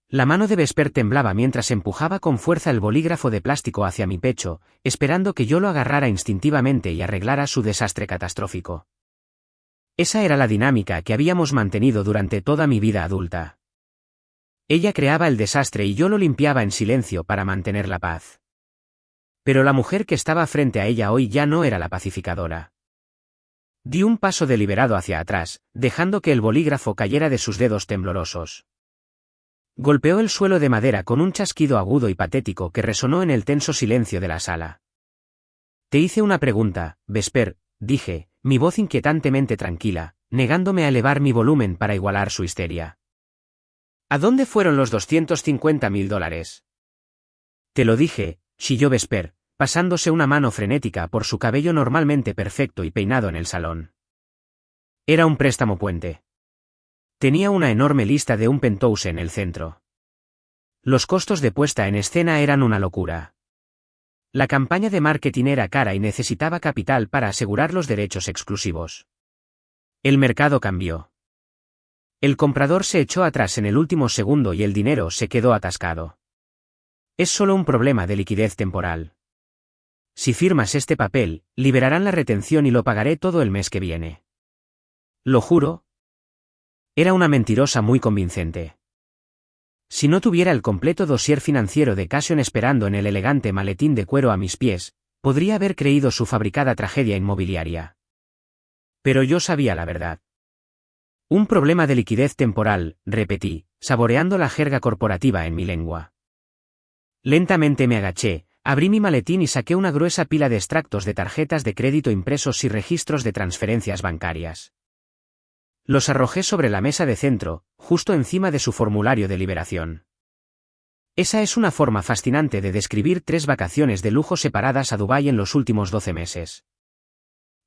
La mano de Vesper temblaba mientras empujaba con fuerza el bolígrafo de plástico hacia mi pecho, esperando que yo lo agarrara instintivamente y arreglara su desastre catastrófico. Esa era la dinámica que habíamos mantenido durante toda mi vida adulta. Ella creaba el desastre y yo lo limpiaba en silencio para mantener la paz. Pero la mujer que estaba frente a ella hoy ya no era la pacificadora. Di un paso deliberado hacia atrás, dejando que el bolígrafo cayera de sus dedos temblorosos. Golpeó el suelo de madera con un chasquido agudo y patético que resonó en el tenso silencio de la sala. Te hice una pregunta, Vesper, dije, mi voz inquietantemente tranquila, negándome a elevar mi volumen para igualar su histeria. ¿A dónde fueron los $250.000? Te lo dije, chilló Vesper, pasándose una mano frenética por su cabello normalmente perfecto y peinado en el salón. Era un préstamo puente. Tenía una enorme lista de un penthouse en el centro. Los costos de puesta en escena eran una locura. La campaña de marketing era cara y necesitaba capital para asegurar los derechos exclusivos. El mercado cambió. El comprador se echó atrás en el último segundo y el dinero se quedó atascado. Es solo un problema de liquidez temporal. Si firmas este papel, liberarán la retención y lo pagaré todo el mes que viene. Lo juro. Era una mentirosa muy convincente. Si no tuviera el completo dossier financiero de Cassion esperando en el elegante maletín de cuero a mis pies, podría haber creído su fabricada tragedia inmobiliaria. Pero yo sabía la verdad. Un problema de liquidez temporal, repetí, saboreando la jerga corporativa en mi lengua. Lentamente me agaché, abrí mi maletín y saqué una gruesa pila de extractos de tarjetas de crédito impresos y registros de transferencias bancarias. Los arrojé sobre la mesa de centro, justo encima de su formulario de liberación. Esa es una forma fascinante de describir 3 vacaciones de lujo separadas a Dubái en los últimos 12 meses.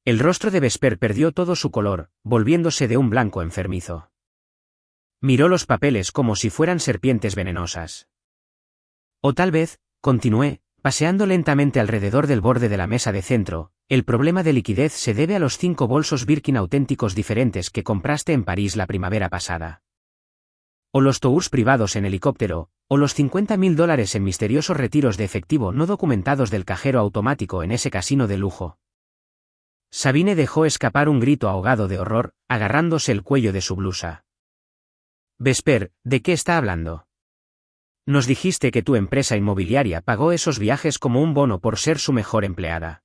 El rostro de Vesper perdió todo su color, volviéndose de un blanco enfermizo. Miró los papeles como si fueran serpientes venenosas. O tal vez, continué, paseando lentamente alrededor del borde de la mesa de centro, el problema de liquidez se debe a los 5 bolsos Birkin auténticos diferentes que compraste en París la primavera pasada. O los tours privados en helicóptero, o los $50.000 en misteriosos retiros de efectivo no documentados del cajero automático en ese casino de lujo. Sabine dejó escapar un grito ahogado de horror, agarrándose el cuello de su blusa. Vesper, ¿de qué está hablando? Nos dijiste que tu empresa inmobiliaria pagó esos viajes como un bono por ser su mejor empleada.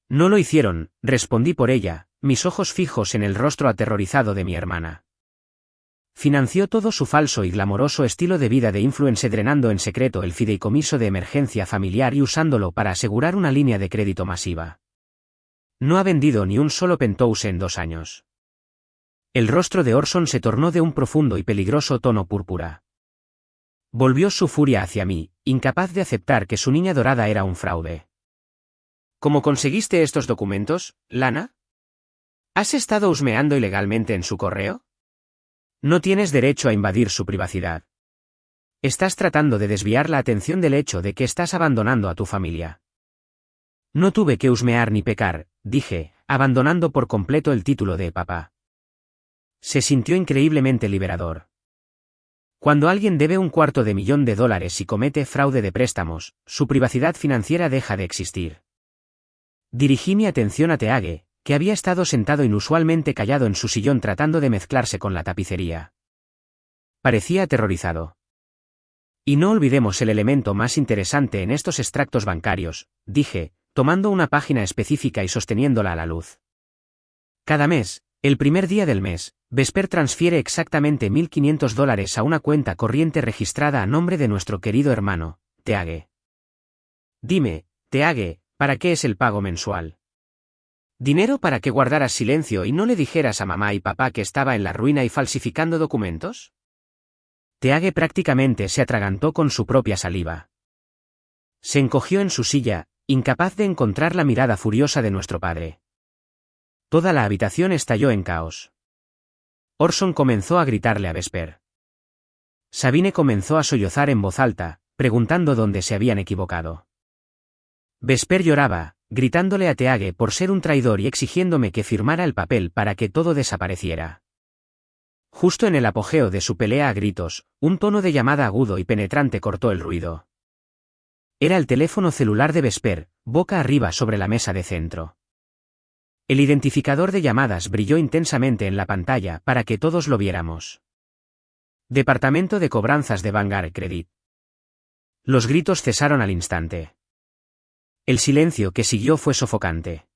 No lo hicieron, respondí por ella, mis ojos fijos en el rostro aterrorizado de mi hermana. Financió todo su falso y glamoroso estilo de vida de influencer drenando en secreto el fideicomiso de emergencia familiar y usándolo para asegurar una línea de crédito masiva. No ha vendido ni un solo penthouse en 2 años. El rostro de Orson se tornó de un profundo y peligroso tono púrpura. Volvió su furia hacia mí, incapaz de aceptar que su niña dorada era un fraude. ¿Cómo conseguiste estos documentos, Lana? ¿Has estado husmeando ilegalmente en su correo? No tienes derecho a invadir su privacidad. Estás tratando de desviar la atención del hecho de que estás abandonando a tu familia. No tuve que husmear ni pecar, dije, abandonando por completo el título de papá. Se sintió increíblemente liberador. Cuando alguien debe $250,000 y comete fraude de préstamos, su privacidad financiera deja de existir. Dirigí mi atención a Teague, que había estado sentado inusualmente callado en su sillón tratando de mezclarse con la tapicería. Parecía aterrorizado. Y no olvidemos el elemento más interesante en estos extractos bancarios, dije, tomando una página específica y sosteniéndola a la luz. Cada mes, el primer día del mes, Vesper transfiere exactamente $1,500 a una cuenta corriente registrada a nombre de nuestro querido hermano, Teague. Dime, Teague, ¿para qué es el pago mensual? ¿Dinero para que guardaras silencio y no le dijeras a mamá y papá que estaba en la ruina y falsificando documentos? Teague prácticamente se atragantó con su propia saliva. Se encogió en su silla, incapaz de encontrar la mirada furiosa de nuestro padre. Toda la habitación estalló en caos. Orson comenzó a gritarle a Vesper. Sabine comenzó a sollozar en voz alta, preguntando dónde se habían equivocado. Vesper lloraba, gritándole a Teague por ser un traidor y exigiéndome que firmara el papel para que todo desapareciera. Justo en el apogeo de su pelea a gritos, un tono de llamada agudo y penetrante cortó el ruido. Era el teléfono celular de Vesper, boca arriba sobre la mesa de centro. El identificador de llamadas brilló intensamente en la pantalla para que todos lo viéramos. Departamento de Cobranzas de Vanguard Credit. Los gritos cesaron al instante. El silencio que siguió fue sofocante.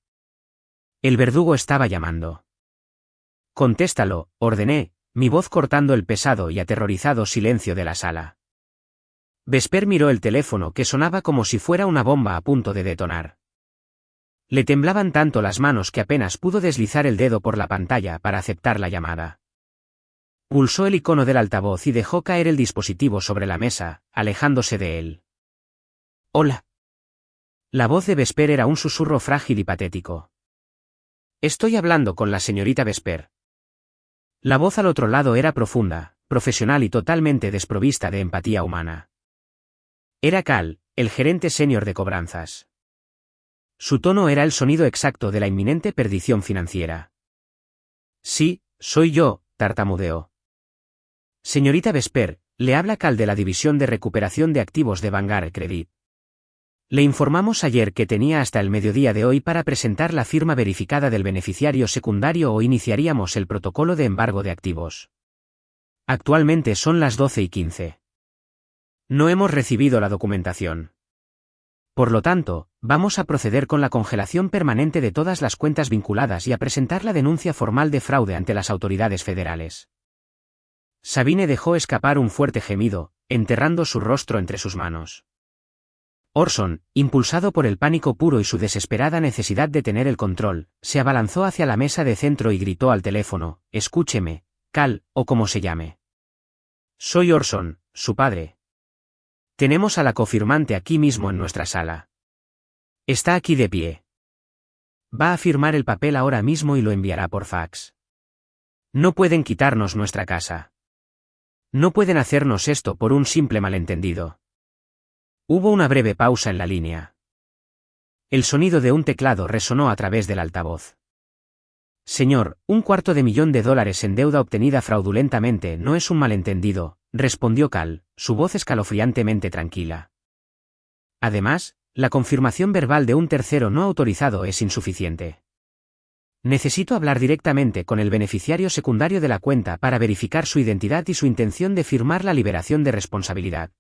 El verdugo estaba llamando. Contéstalo, ordené, mi voz cortando el pesado y aterrorizado silencio de la sala. Vesper miró el teléfono que sonaba como si fuera una bomba a punto de detonar. Le temblaban tanto las manos que apenas pudo deslizar el dedo por la pantalla para aceptar la llamada. Pulsó el icono del altavoz y dejó caer el dispositivo sobre la mesa, alejándose de él. Hola. La voz de Vesper era un susurro frágil y patético. Estoy hablando con la señorita Vesper. La voz al otro lado era profunda, profesional y totalmente desprovista de empatía humana. Era Cal, el gerente senior de cobranzas. Su tono era el sonido exacto de la inminente perdición financiera. Sí, soy yo, tartamudeó. Señorita Vesper, le habla Cal de la División de Recuperación de Activos de Vanguard Credit. Le informamos ayer que tenía hasta el mediodía de hoy para presentar la firma verificada del beneficiario secundario o iniciaríamos el protocolo de embargo de activos. Actualmente son las 12:15. No hemos recibido la documentación. Por lo tanto, vamos a proceder con la congelación permanente de todas las cuentas vinculadas y a presentar la denuncia formal de fraude ante las autoridades federales. Sabine dejó escapar un fuerte gemido, enterrando su rostro entre sus manos. Orson, impulsado por el pánico puro y su desesperada necesidad de tener el control, se abalanzó hacia la mesa de centro y gritó al teléfono, escúcheme, Cal, o como se llame. Soy Orson, su padre. Tenemos a la cofirmante aquí mismo en nuestra sala. Está aquí de pie. Va a firmar el papel ahora mismo y lo enviará por fax. No pueden quitarnos nuestra casa. No pueden hacernos esto por un simple malentendido. Hubo una breve pausa en la línea. El sonido de un teclado resonó a través del altavoz. Señor, $250,000 en deuda obtenida fraudulentamente no es un malentendido, respondió Cal, su voz escalofriantemente tranquila. Además, la confirmación verbal de un tercero no autorizado es insuficiente. Necesito hablar directamente con el beneficiario secundario de la cuenta para verificar su identidad y su intención de firmar la liberación de responsabilidad.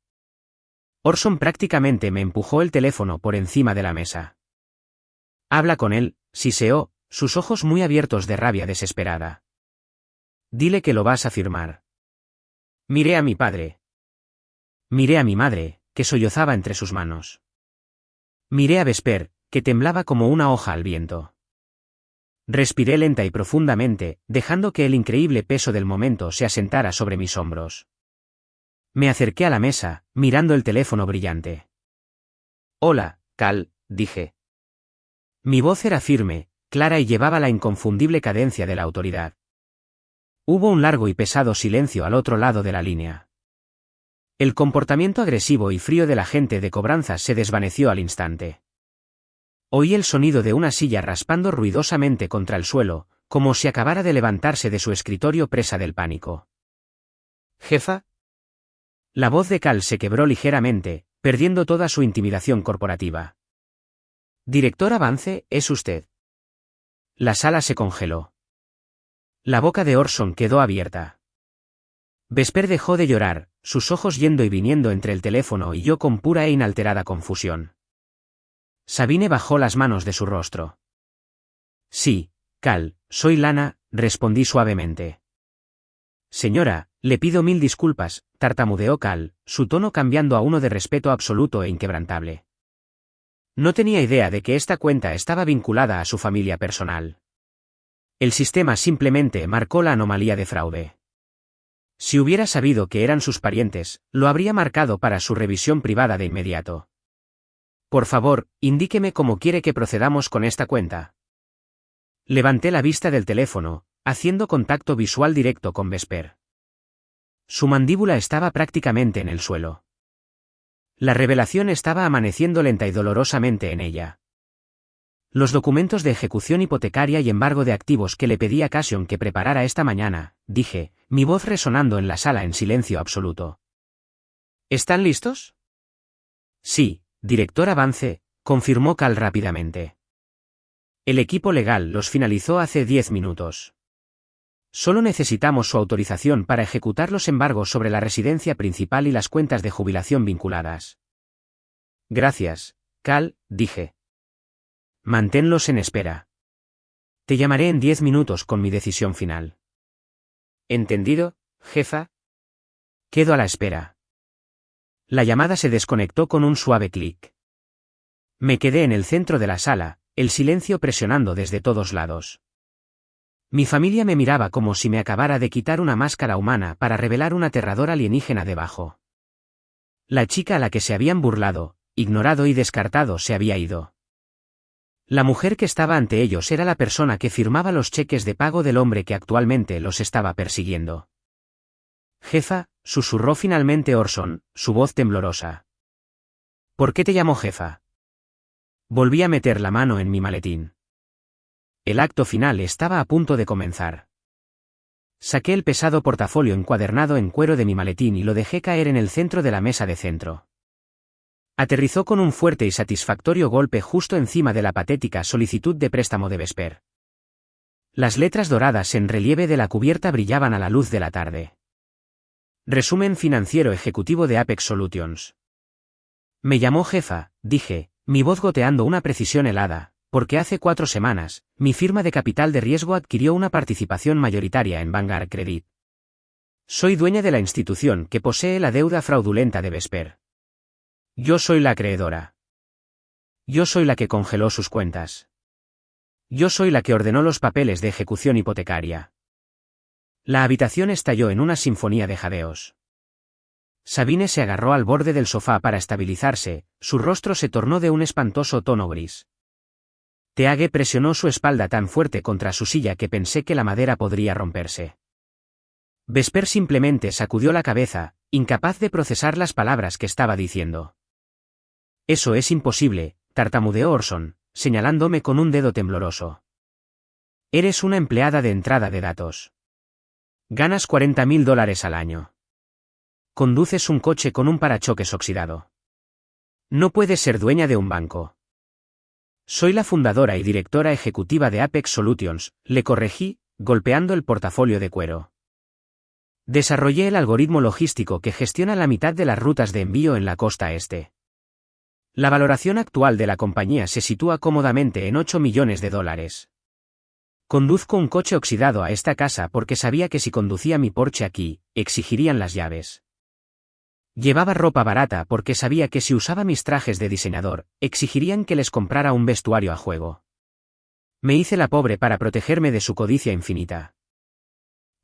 Orson prácticamente me empujó el teléfono por encima de la mesa. Habla con él, siseó, sus ojos muy abiertos de rabia desesperada. Dile que lo vas a firmar. Miré a mi padre. Miré a mi madre, que sollozaba entre sus manos. Miré a Vesper, que temblaba como una hoja al viento. Respiré lenta y profundamente, dejando que el increíble peso del momento se asentara sobre mis hombros. Me acerqué a la mesa, mirando el teléfono brillante. Hola, Cal, dije. Mi voz era firme, clara y llevaba la inconfundible cadencia de la autoridad. Hubo un largo y pesado silencio al otro lado de la línea. El comportamiento agresivo y frío del agente de cobranzas se desvaneció al instante. Oí el sonido de una silla raspando ruidosamente contra el suelo, como si acabara de levantarse de su escritorio presa del pánico. ¿Jefa? La voz de Cal se quebró ligeramente, perdiendo toda su intimidación corporativa. Director Vance, ¿es usted? La sala se congeló. La boca de Orson quedó abierta. Vesper dejó de llorar, sus ojos yendo y viniendo entre el teléfono y yo con pura e inalterada confusión. Sabine bajó las manos de su rostro. Sí, Cal, soy Lana, respondí suavemente. Señora, le pido 1000 disculpas, tartamudeó Cal, su tono cambiando a uno de respeto absoluto e inquebrantable. No tenía idea de que esta cuenta estaba vinculada a su familia personal. El sistema simplemente marcó la anomalía de fraude. Si hubiera sabido que eran sus parientes, lo habría marcado para su revisión privada de inmediato. Por favor, indíqueme cómo quiere que procedamos con esta cuenta. Levanté la vista del teléfono, haciendo contacto visual directo con Vesper. Su mandíbula estaba prácticamente en el suelo. La revelación estaba amaneciendo lenta y dolorosamente en ella. Los documentos de ejecución hipotecaria y embargo de activos que le pedí a Cassion que preparara esta mañana, dije, mi voz resonando en la sala en silencio absoluto. ¿Están listos? Sí, director Vance, confirmó Cal rápidamente. El equipo legal los finalizó hace 10 minutos. Solo necesitamos su autorización para ejecutar los embargos sobre la residencia principal y las cuentas de jubilación vinculadas. Gracias, Cal, dije. Manténlos en espera. Te llamaré en 10 minutos con mi decisión final. ¿Entendido, jefa? Quedo a la espera. La llamada se desconectó con un suave clic. Me quedé en el centro de la sala, el silencio presionando desde todos lados. Mi familia me miraba como si me acabara de quitar una máscara humana para revelar un aterrador alienígena debajo. La chica a la que se habían burlado, ignorado y descartado se había ido. La mujer que estaba ante ellos era la persona que firmaba los cheques de pago del hombre que actualmente los estaba persiguiendo. Jefa, susurró finalmente Orson, su voz temblorosa. ¿Por qué te llamo jefa? Volví a meter la mano en mi maletín. El acto final estaba a punto de comenzar. Saqué el pesado portafolio encuadernado en cuero de mi maletín y lo dejé caer en el centro de la mesa de centro. Aterrizó con un fuerte y satisfactorio golpe justo encima de la patética solicitud de préstamo de Vesper. Las letras doradas en relieve de la cubierta brillaban a la luz de la tarde. Resumen financiero ejecutivo de Apex Solutions. Me llamó jefa, dije, mi voz goteando una precisión helada, porque hace 4 semanas, mi firma de capital de riesgo adquirió una participación mayoritaria en Vanguard Credit. Soy dueña de la institución que posee la deuda fraudulenta de Vesper. Yo soy la acreedora. Yo soy la que congeló sus cuentas. Yo soy la que ordenó los papeles de ejecución hipotecaria. La habitación estalló en una sinfonía de jadeos. Sabine se agarró al borde del sofá para estabilizarse, su rostro se tornó de un espantoso tono gris. Teague presionó su espalda tan fuerte contra su silla que pensé que la madera podría romperse. Vesper simplemente sacudió la cabeza, incapaz de procesar las palabras que estaba diciendo. Eso es imposible, tartamudeó Orson, señalándome con un dedo tembloroso. Eres una empleada de entrada de datos. Ganas $40.000 al año. Conduces un coche con un parachoques oxidado. No puedes ser dueña de un banco. Soy la fundadora y directora ejecutiva de Apex Solutions, le corregí, golpeando el portafolio de cuero. Desarrollé el algoritmo logístico que gestiona la mitad de las rutas de envío en la costa este. La valoración actual de la compañía se sitúa cómodamente en $8 millones. Conduzco un coche oxidado a esta casa porque sabía que si conducía mi Porsche aquí, exigirían las llaves. Llevaba ropa barata porque sabía que si usaba mis trajes de diseñador, exigirían que les comprara un vestuario a juego. Me hice la pobre para protegerme de su codicia infinita.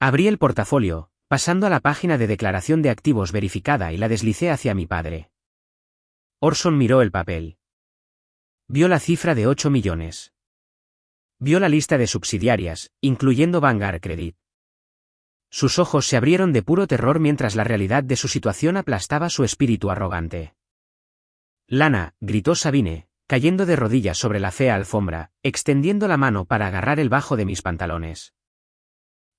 Abrí el portafolio, pasando a la página de declaración de activos verificada y la deslicé hacia mi padre. Orson miró el papel. Vio la cifra de 8 millones. Vio la lista de subsidiarias, incluyendo Vanguard Credit. Sus ojos se abrieron de puro terror mientras la realidad de su situación aplastaba su espíritu arrogante. Lana, gritó Sabine, cayendo de rodillas sobre la fea alfombra, extendiendo la mano para agarrar el bajo de mis pantalones.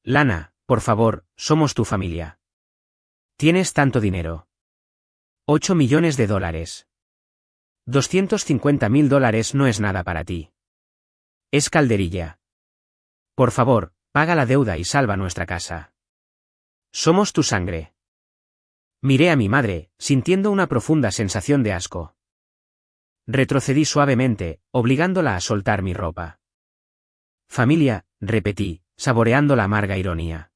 Lana, por favor, somos tu familia. Tienes tanto dinero. $8 millones. $250.000 no es nada para ti. Es calderilla. Por favor, paga la deuda y salva nuestra casa. Somos tu sangre. Miré a mi madre, sintiendo una profunda sensación de asco. Retrocedí suavemente, obligándola a soltar mi ropa. Familia, repetí, saboreando la amarga ironía.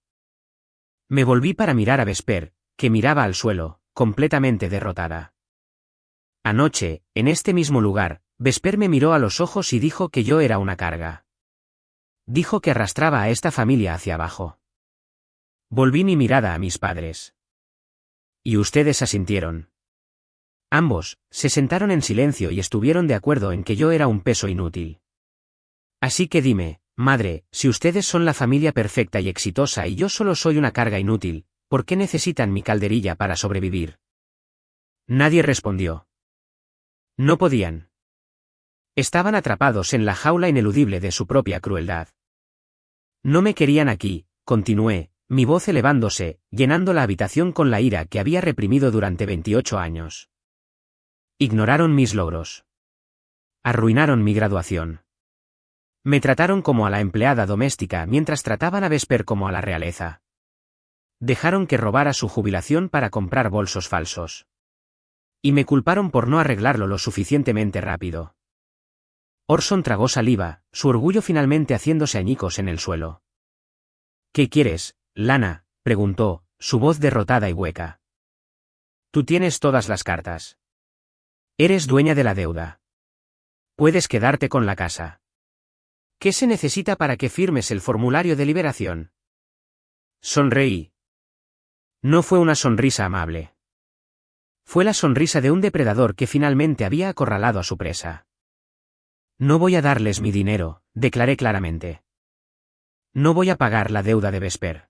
Me volví para mirar a Vesper, que miraba al suelo, completamente derrotada. Anoche, en este mismo lugar, Vesper me miró a los ojos y dijo que yo era una carga. Dijo que arrastraba a esta familia hacia abajo. Volví mi mirada a mis padres. Y ustedes asintieron. Ambos, se sentaron en silencio y estuvieron de acuerdo en que yo era un peso inútil. Así que dime, madre, si ustedes son la familia perfecta y exitosa y yo solo soy una carga inútil, ¿por qué necesitan mi calderilla para sobrevivir? Nadie respondió. No podían. Estaban atrapados en la jaula ineludible de su propia crueldad. No me querían aquí, continué, mi voz elevándose, llenando la habitación con la ira que había reprimido durante 28 años. Ignoraron mis logros. Arruinaron mi graduación. Me trataron como a la empleada doméstica mientras trataban a Vesper como a la realeza. Dejaron que robara su jubilación para comprar bolsos falsos. Y me culparon por no arreglarlo lo suficientemente rápido. Orson tragó saliva, su orgullo finalmente haciéndose añicos en el suelo. ¿Qué quieres, Lana?, preguntó, su voz derrotada y hueca. Tú tienes todas las cartas. Eres dueña de la deuda. Puedes quedarte con la casa. ¿Qué se necesita para que firmes el formulario de liberación? Sonreí. No fue una sonrisa amable. Fue la sonrisa de un depredador que finalmente había acorralado a su presa. No voy a darles mi dinero, declaré claramente. No voy a pagar la deuda de Vesper.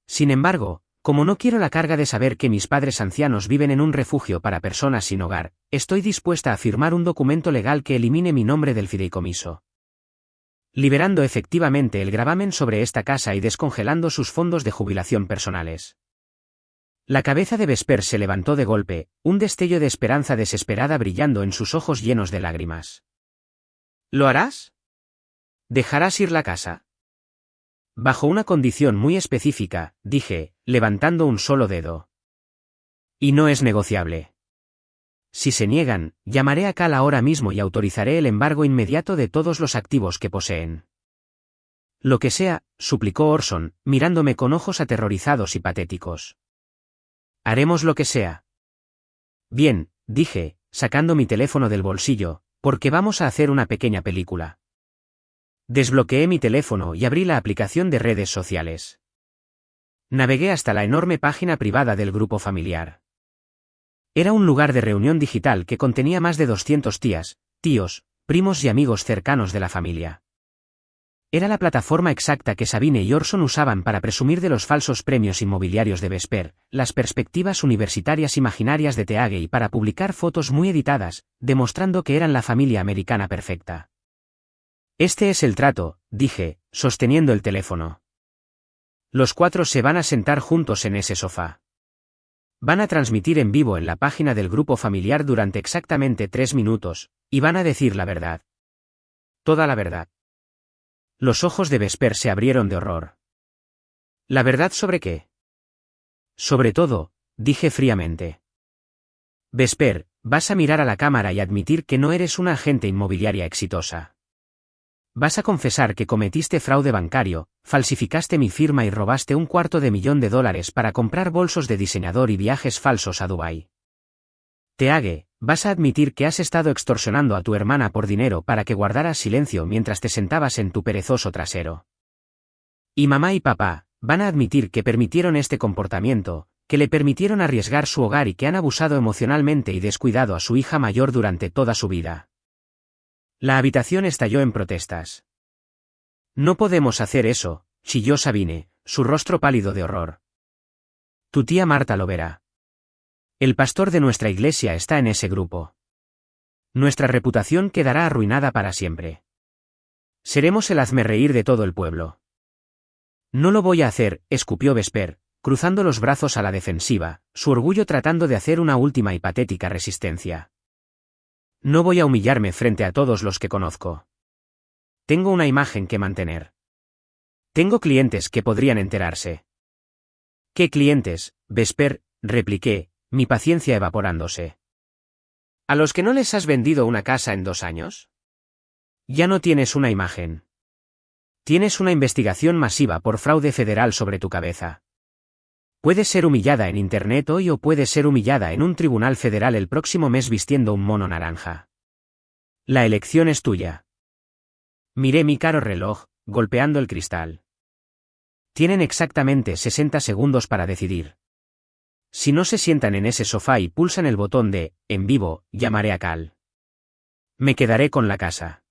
Sin embargo, como no quiero la carga de saber que mis padres ancianos viven en un refugio para personas sin hogar, estoy dispuesta a firmar un documento legal que elimine mi nombre del fideicomiso. Liberando efectivamente el gravamen sobre esta casa y descongelando sus fondos de jubilación personales. La cabeza de Vesper se levantó de golpe, un destello de esperanza desesperada brillando en sus ojos llenos de lágrimas. ¿Lo harás? ¿Dejarás ir la casa? Bajo una condición muy específica, dije, levantando un solo dedo. Y no es negociable. Si se niegan, llamaré a Cal ahora mismo y autorizaré el embargo inmediato de todos los activos que poseen. Lo que sea, suplicó Orson, mirándome con ojos aterrorizados y patéticos. Haremos lo que sea. Bien, dije, sacando mi teléfono del bolsillo, porque vamos a hacer una pequeña película. Desbloqueé mi teléfono y abrí la aplicación de redes sociales. Navegué hasta la enorme página privada del grupo familiar. Era un lugar de reunión digital que contenía más de 200 tías, tíos, primos y amigos cercanos de la familia. Era la plataforma exacta que Sabine y Orson usaban para presumir de los falsos premios inmobiliarios de Vesper, las perspectivas universitarias imaginarias de Teague y para publicar fotos muy editadas, demostrando que eran la familia americana perfecta. Este es el trato, dije, sosteniendo el teléfono. Los 4 se van a sentar juntos en ese sofá. Van a transmitir en vivo en la página del grupo familiar durante exactamente 3 minutos, y van a decir la verdad. Toda la verdad. Los ojos de Vesper se abrieron de horror. ¿La verdad sobre qué? Sobre todo, dije fríamente. Vesper, vas a mirar a la cámara y admitir que no eres una agente inmobiliaria exitosa. Vas a confesar que cometiste fraude bancario, falsificaste mi firma y robaste $250,000 para comprar bolsos de diseñador y viajes falsos a Dubái. Teague, vas a admitir que has estado extorsionando a tu hermana por dinero para que guardaras silencio mientras te sentabas en tu perezoso trasero. Y mamá y papá van a admitir que permitieron este comportamiento, que le permitieron arriesgar su hogar y que han abusado emocionalmente y descuidado a su hija mayor durante toda su vida. La habitación estalló en protestas. No podemos hacer eso, chilló Sabine, su rostro pálido de horror. Tu tía Marta lo verá. El pastor de nuestra iglesia está en ese grupo. Nuestra reputación quedará arruinada para siempre. Seremos el hazmerreír de todo el pueblo. No lo voy a hacer, escupió Vesper, cruzando los brazos a la defensiva, su orgullo tratando de hacer una última y patética resistencia. No voy a humillarme frente a todos los que conozco. Tengo una imagen que mantener. Tengo clientes que podrían enterarse. ¿Qué clientes, Vesper?, repliqué, mi paciencia evaporándose. ¿A los que no les has vendido una casa en 2 años? Ya no tienes una imagen. Tienes una investigación masiva por fraude federal sobre tu cabeza. Puedes ser humillada en Internet hoy o puedes ser humillada en un tribunal federal el próximo mes vistiendo un mono naranja. La elección es tuya. Miré mi caro reloj, golpeando el cristal. Tienen exactamente 60 segundos para decidir. Si no se sientan en ese sofá y pulsan el botón de «en vivo», llamaré a Cal. Me quedaré con la casa.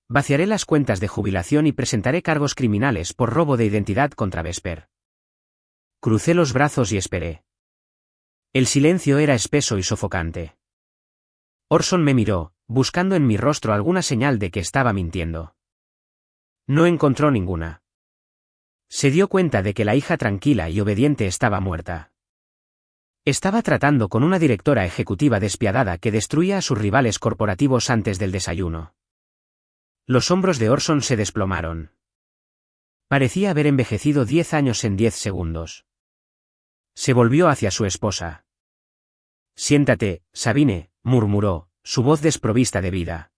Vaciaré las cuentas de jubilación y presentaré cargos criminales por robo de identidad contra Vesper. Crucé los brazos y esperé. El silencio era espeso y sofocante. Orson me miró, buscando en mi rostro alguna señal de que estaba mintiendo. No encontró ninguna. Se dio cuenta de que la hija tranquila y obediente estaba muerta. Estaba tratando con una directora ejecutiva despiadada que destruía a sus rivales corporativos antes del desayuno. Los hombros de Orson se desplomaron. Parecía haber envejecido 10 años en 10 segundos. Se volvió hacia su esposa. Siéntate, Sabine, murmuró, su voz desprovista de vida.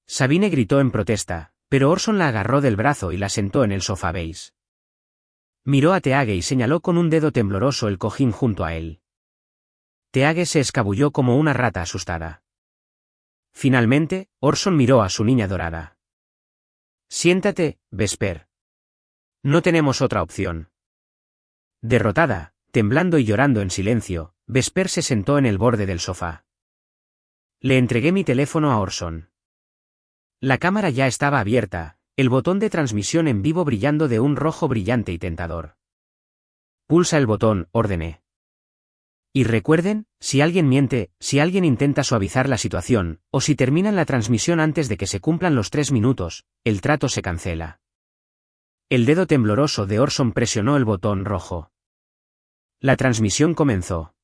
Sabine gritó en protesta, pero Orson la agarró del brazo y la sentó en el sofá beige. Miró a Teague y señaló con un dedo tembloroso el cojín junto a él. Teague se escabulló como una rata asustada. Finalmente, Orson miró a su niña dorada. Siéntate, Vesper. No tenemos otra opción. Derrotada, temblando y llorando en silencio, Vesper se sentó en el borde del sofá. Le entregué mi teléfono a Orson. La cámara ya estaba abierta, el botón de transmisión en vivo brillando de un rojo brillante y tentador. Pulsa el botón, ordené. Y recuerden, si alguien miente, si alguien intenta suavizar la situación, o si terminan la transmisión antes de que se cumplan los 3 minutos, el trato se cancela. El dedo tembloroso de Orson presionó el botón rojo. La transmisión comenzó.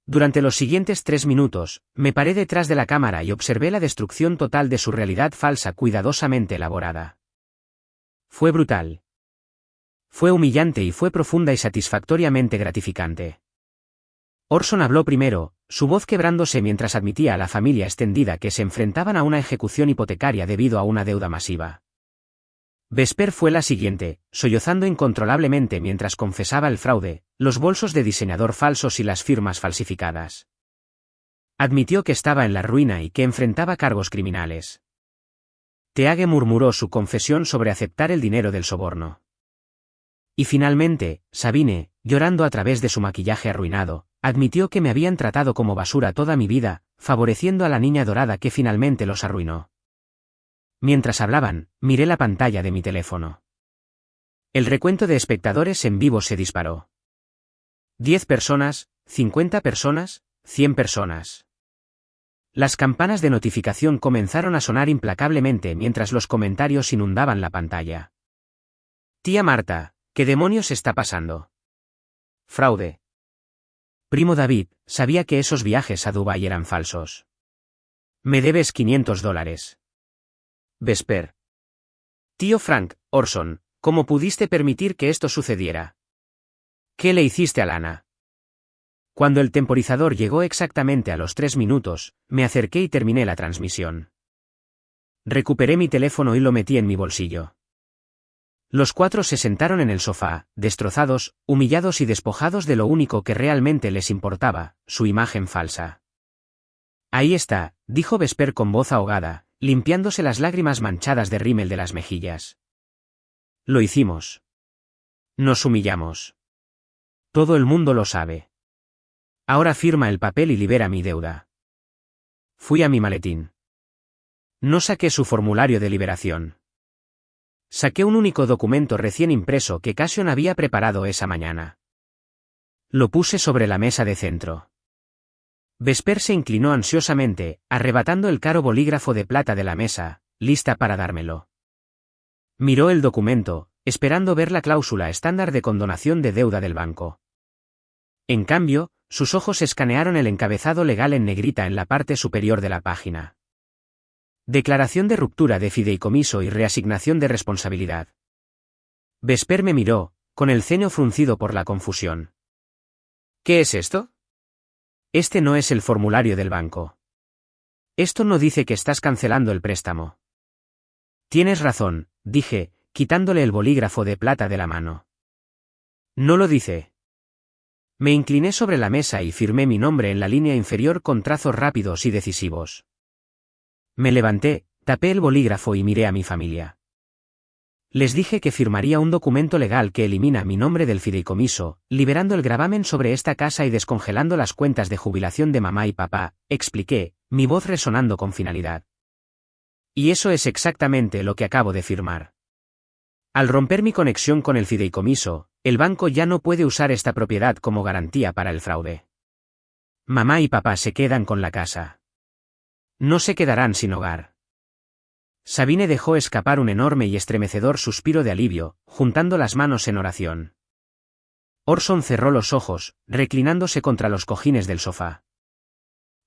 Durante los siguientes 3 minutos, me paré detrás de la cámara y observé la destrucción total de su realidad falsa cuidadosamente elaborada. Fue brutal. Fue humillante y fue profunda y satisfactoriamente gratificante. Orson habló primero, su voz quebrándose mientras admitía a la familia extendida que se enfrentaban a una ejecución hipotecaria debido a una deuda masiva. Vesper fue la siguiente, sollozando incontrolablemente mientras confesaba el fraude, los bolsos de diseñador falsos y las firmas falsificadas. Admitió que estaba en la ruina y que enfrentaba cargos criminales. Teague murmuró su confesión sobre aceptar el dinero del soborno. Y finalmente, Sabine, llorando a través de su maquillaje arruinado, admitió que me habían tratado como basura toda mi vida, favoreciendo a la niña dorada que finalmente los arruinó. Mientras hablaban, miré la pantalla de mi teléfono. El recuento de espectadores en vivo se disparó. 10 personas, 50 personas, 100 personas. Las campanas de notificación comenzaron a sonar implacablemente mientras los comentarios inundaban la pantalla. Tía Marta, ¿qué demonios está pasando? Fraude. Primo David, sabía que esos viajes a Dubái eran falsos. Me debes $500. Vesper. Tío Frank, Orson, ¿cómo pudiste permitir que esto sucediera? ¿Qué le hiciste a Lana? Cuando el temporizador llegó exactamente a los 3 minutos, me acerqué y terminé la transmisión. Recuperé mi teléfono y lo metí en mi bolsillo. Los 4 se sentaron en el sofá, destrozados, humillados y despojados de lo único que realmente les importaba, su imagen falsa. Ahí está, dijo Vesper con voz ahogada, limpiándose las lágrimas manchadas de rímel de las mejillas. Lo hicimos. Nos humillamos. Todo el mundo lo sabe. Ahora firma el papel y libera mi deuda. Fui a mi maletín. No saqué su formulario de liberación. Saqué un único documento recién impreso que Cassion había preparado esa mañana. Lo puse sobre la mesa de centro. Vesper se inclinó ansiosamente, arrebatando el caro bolígrafo de plata de la mesa, lista para dármelo. Miró el documento, esperando ver la cláusula estándar de condonación de deuda del banco. En cambio, sus ojos escanearon el encabezado legal en negrita en la parte superior de la página. Declaración de ruptura de fideicomiso y reasignación de responsabilidad. Vesper me miró, con el ceño fruncido por la confusión. ¿Qué es esto? Este no es el formulario del banco. Esto no dice que estás cancelando el préstamo. Tienes razón, dije, quitándole el bolígrafo de plata de la mano. No lo dice. Me incliné sobre la mesa y firmé mi nombre en la línea inferior con trazos rápidos y decisivos. Me levanté, tapé el bolígrafo y miré a mi familia. Les dije que firmaría un documento legal que elimina mi nombre del fideicomiso, liberando el gravamen sobre esta casa y descongelando las cuentas de jubilación de mamá y papá, expliqué, mi voz resonando con finalidad. Y eso es exactamente lo que acabo de firmar. Al romper mi conexión con el fideicomiso, el banco ya no puede usar esta propiedad como garantía para el fraude. Mamá y papá se quedan con la casa. No se quedarán sin hogar. Sabine dejó escapar un enorme y estremecedor suspiro de alivio, juntando las manos en oración. Orson cerró los ojos, reclinándose contra los cojines del sofá.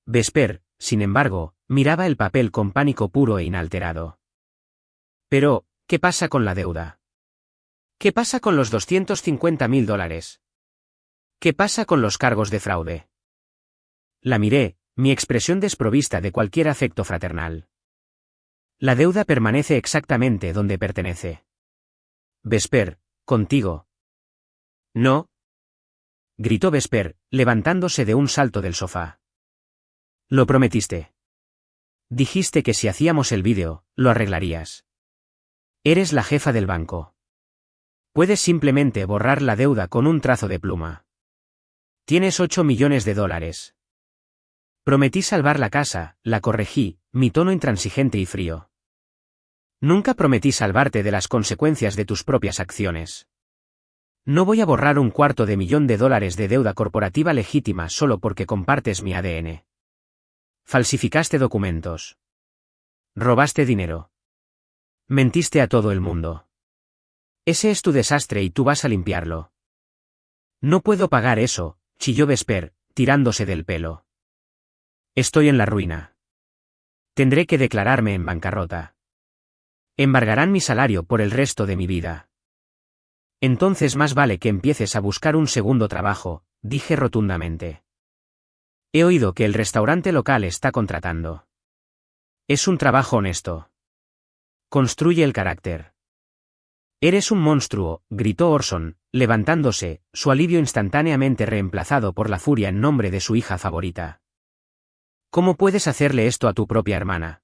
Vesper, sin embargo, miraba el papel con pánico puro e inalterado. Pero, ¿qué pasa con la deuda? ¿Qué pasa con los $250.000? ¿Qué pasa con los cargos de fraude? La miré, mi expresión desprovista de cualquier afecto fraternal. La deuda permanece exactamente donde pertenece. Vesper, contigo. No. Gritó Vesper, levantándose de un salto del sofá. Lo prometiste. Dijiste que si hacíamos el vídeo, lo arreglarías. Eres la jefa del banco. Puedes simplemente borrar la deuda con un trazo de pluma. Tienes $8 millones. Prometí salvar la casa, la corregí, mi tono intransigente y frío. Nunca prometí salvarte de las consecuencias de tus propias acciones. No voy a borrar $250.000 de deuda corporativa legítima solo porque compartes mi ADN. Falsificaste documentos. Robaste dinero. Mentiste a todo el mundo. Ese es tu desastre y tú vas a limpiarlo. No puedo pagar eso, chilló Vesper, tirándose del pelo. Estoy en la ruina. Tendré que declararme en bancarrota. Embargarán mi salario por el resto de mi vida. Entonces más vale que empieces a buscar un segundo trabajo, dije rotundamente. He oído que el restaurante local está contratando. Es un trabajo honesto. Construye el carácter. Eres un monstruo, gritó Orson, levantándose, su alivio instantáneamente reemplazado por la furia en nombre de su hija favorita. ¿Cómo puedes hacerle esto a tu propia hermana?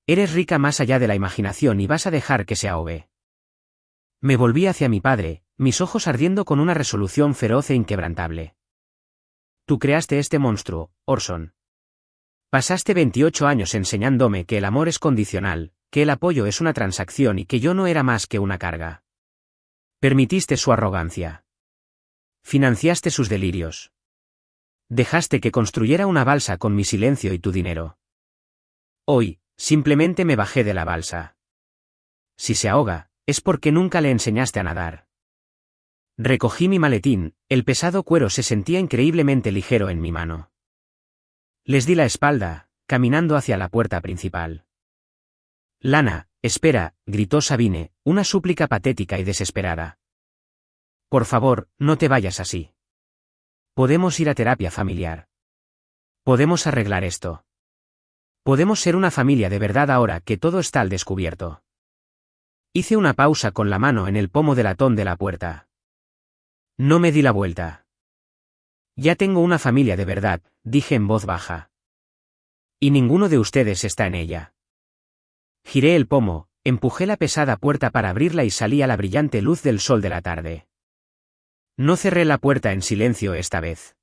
Eres rica más allá de la imaginación y vas a dejar que se ahogue. Me volví hacia mi padre, mis ojos ardiendo con una resolución feroz e inquebrantable. Tú creaste este monstruo, Orson. Pasaste 28 años enseñándome que el amor es condicional, que el apoyo es una transacción y que yo no era más que una carga. Permitiste su arrogancia. Financiaste sus delirios. Dejaste que construyera una balsa con mi silencio y tu dinero. Hoy, simplemente me bajé de la balsa. Si se ahoga, es porque nunca le enseñaste a nadar. Recogí mi maletín, el pesado cuero se sentía increíblemente ligero en mi mano. Les di la espalda, caminando hacia la puerta principal. Lana, espera, gritó Sabine, una súplica patética y desesperada. Por favor, no te vayas así. Podemos ir a terapia familiar. Podemos arreglar esto. Podemos ser una familia de verdad ahora que todo está al descubierto. Hice una pausa con la mano en el pomo del latón de la puerta. No me di la vuelta. Ya tengo una familia de verdad, dije en voz baja. Y ninguno de ustedes está en ella. Giré el pomo, empujé la pesada puerta para abrirla y salí a la brillante luz del sol de la tarde. No cerré la puerta en silencio esta vez.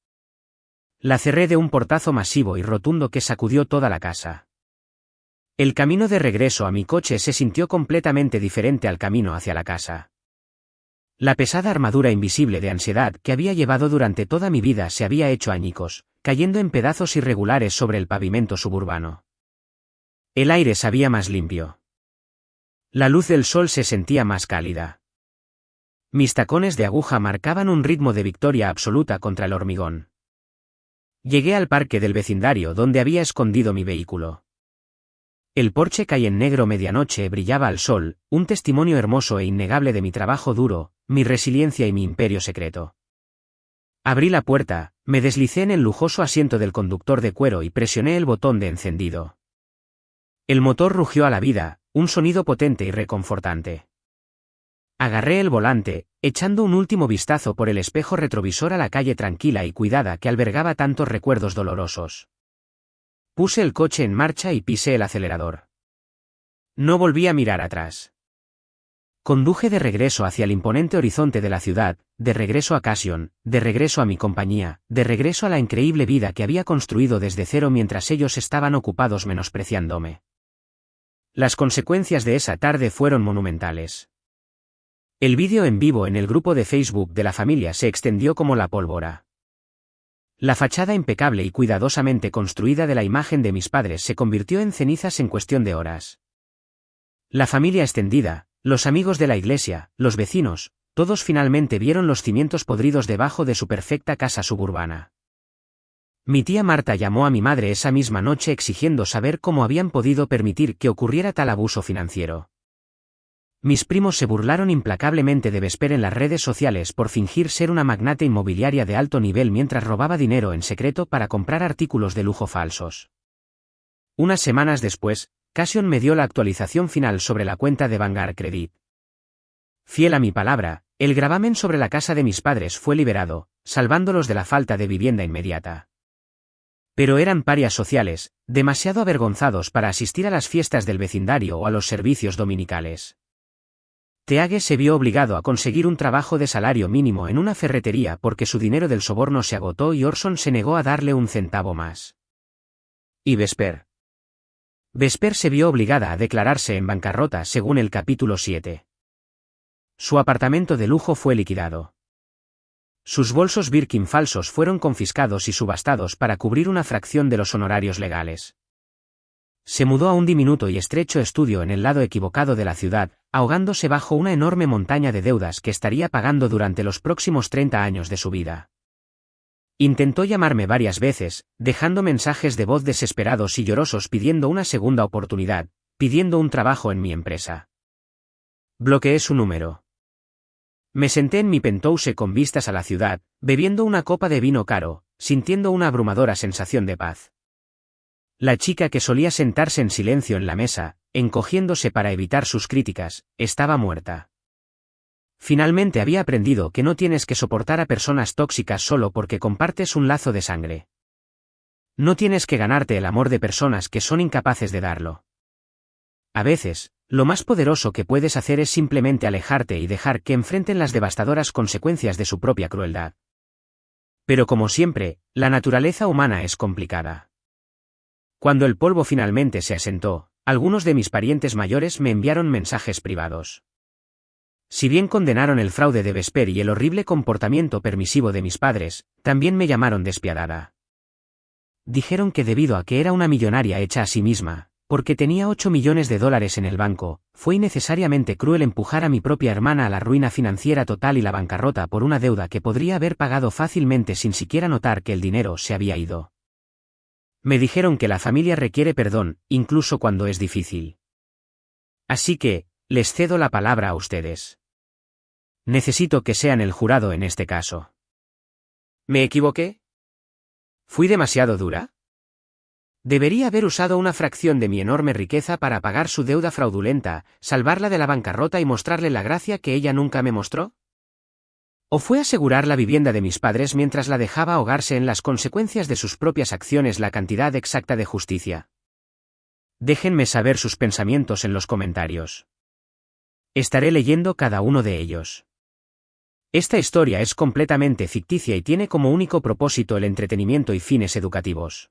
La cerré de un portazo masivo y rotundo que sacudió toda la casa. El camino de regreso a mi coche se sintió completamente diferente al camino hacia la casa. La pesada armadura invisible de ansiedad que había llevado durante toda mi vida se había hecho añicos, cayendo en pedazos irregulares sobre el pavimento suburbano. El aire sabía más limpio. La luz del sol se sentía más cálida. Mis tacones de aguja marcaban un ritmo de victoria absoluta contra el hormigón. Llegué al parque del vecindario donde había escondido mi vehículo. El Porsche Cayenne negro medianoche brillaba al sol, un testimonio hermoso e innegable de mi trabajo duro, mi resiliencia y mi imperio secreto. Abrí la puerta, me deslicé en el lujoso asiento del conductor de cuero y presioné el botón de encendido. El motor rugió a la vida, un sonido potente y reconfortante. Agarré el volante, echando un último vistazo por el espejo retrovisor a la calle tranquila y cuidada que albergaba tantos recuerdos dolorosos. Puse el coche en marcha y pisé el acelerador. No volví a mirar atrás. Conduje de regreso hacia el imponente horizonte de la ciudad, de regreso a Cassion, de regreso a mi compañía, de regreso a la increíble vida que había construido desde cero mientras ellos estaban ocupados menospreciándome. Las consecuencias de esa tarde fueron monumentales. El vídeo en vivo en el grupo de Facebook de la familia se extendió como la pólvora. La fachada impecable y cuidadosamente construida de la imagen de mis padres se convirtió en cenizas en cuestión de horas. La familia extendida, los amigos de la iglesia, los vecinos, todos finalmente vieron los cimientos podridos debajo de su perfecta casa suburbana. Mi tía Marta llamó a mi madre esa misma noche exigiendo saber cómo habían podido permitir que ocurriera tal abuso financiero. Mis primos se burlaron implacablemente de Vesper en las redes sociales por fingir ser una magnate inmobiliaria de alto nivel mientras robaba dinero en secreto para comprar artículos de lujo falsos. Unas semanas después, Cassion me dio la actualización final sobre la cuenta de Vanguard Credit. Fiel a mi palabra, el gravamen sobre la casa de mis padres fue liberado, salvándolos de la falta de vivienda inmediata. Pero eran parias sociales, demasiado avergonzados para asistir a las fiestas del vecindario o a los servicios dominicales. Teague se vio obligado a conseguir un trabajo de salario mínimo en una ferretería porque su dinero del soborno se agotó y Orson se negó a darle un centavo más. ¿Y Vesper? Vesper se vio obligada a declararse en bancarrota según el capítulo 7. Su apartamento de lujo fue liquidado. Sus bolsos Birkin falsos fueron confiscados y subastados para cubrir una fracción de los honorarios legales. Se mudó a un diminuto y estrecho estudio en el lado equivocado de la ciudad, ahogándose bajo una enorme montaña de deudas que estaría pagando durante los próximos 30 años de su vida. Intentó llamarme varias veces, dejando mensajes de voz desesperados y llorosos pidiendo una segunda oportunidad, pidiendo un trabajo en mi empresa. Bloqueé su número. Me senté en mi penthouse con vistas a la ciudad, bebiendo una copa de vino caro, sintiendo una abrumadora sensación de paz. La chica que solía sentarse en silencio en la mesa, encogiéndose para evitar sus críticas, estaba muerta. Finalmente había aprendido que no tienes que soportar a personas tóxicas solo porque compartes un lazo de sangre. No tienes que ganarte el amor de personas que son incapaces de darlo. A veces, lo más poderoso que puedes hacer es simplemente alejarte y dejar que enfrenten las devastadoras consecuencias de su propia crueldad. Pero como siempre, la naturaleza humana es complicada. Cuando el polvo finalmente se asentó, algunos de mis parientes mayores me enviaron mensajes privados. Si bien condenaron el fraude de Vesper y el horrible comportamiento permisivo de mis padres, también me llamaron despiadada. Dijeron que debido a que era una millonaria hecha a sí misma, porque tenía $8 millones en el banco, fue innecesariamente cruel empujar a mi propia hermana a la ruina financiera total y la bancarrota por una deuda que podría haber pagado fácilmente sin siquiera notar que el dinero se había ido. Me dijeron que la familia requiere perdón, incluso cuando es difícil. Así que, les cedo la palabra a ustedes. Necesito que sean el jurado en este caso. ¿Me equivoqué? ¿Fui demasiado dura? Debería haber usado una fracción de mi enorme riqueza para pagar su deuda fraudulenta, salvarla de la bancarrota y mostrarle la gracia que ella nunca me mostró. ¿O fue asegurar la vivienda de mis padres mientras la dejaba ahogarse en las consecuencias de sus propias acciones la cantidad exacta de justicia? Déjenme saber sus pensamientos en los comentarios. Estaré leyendo cada uno de ellos. Esta historia es completamente ficticia y tiene como único propósito el entretenimiento y fines educativos.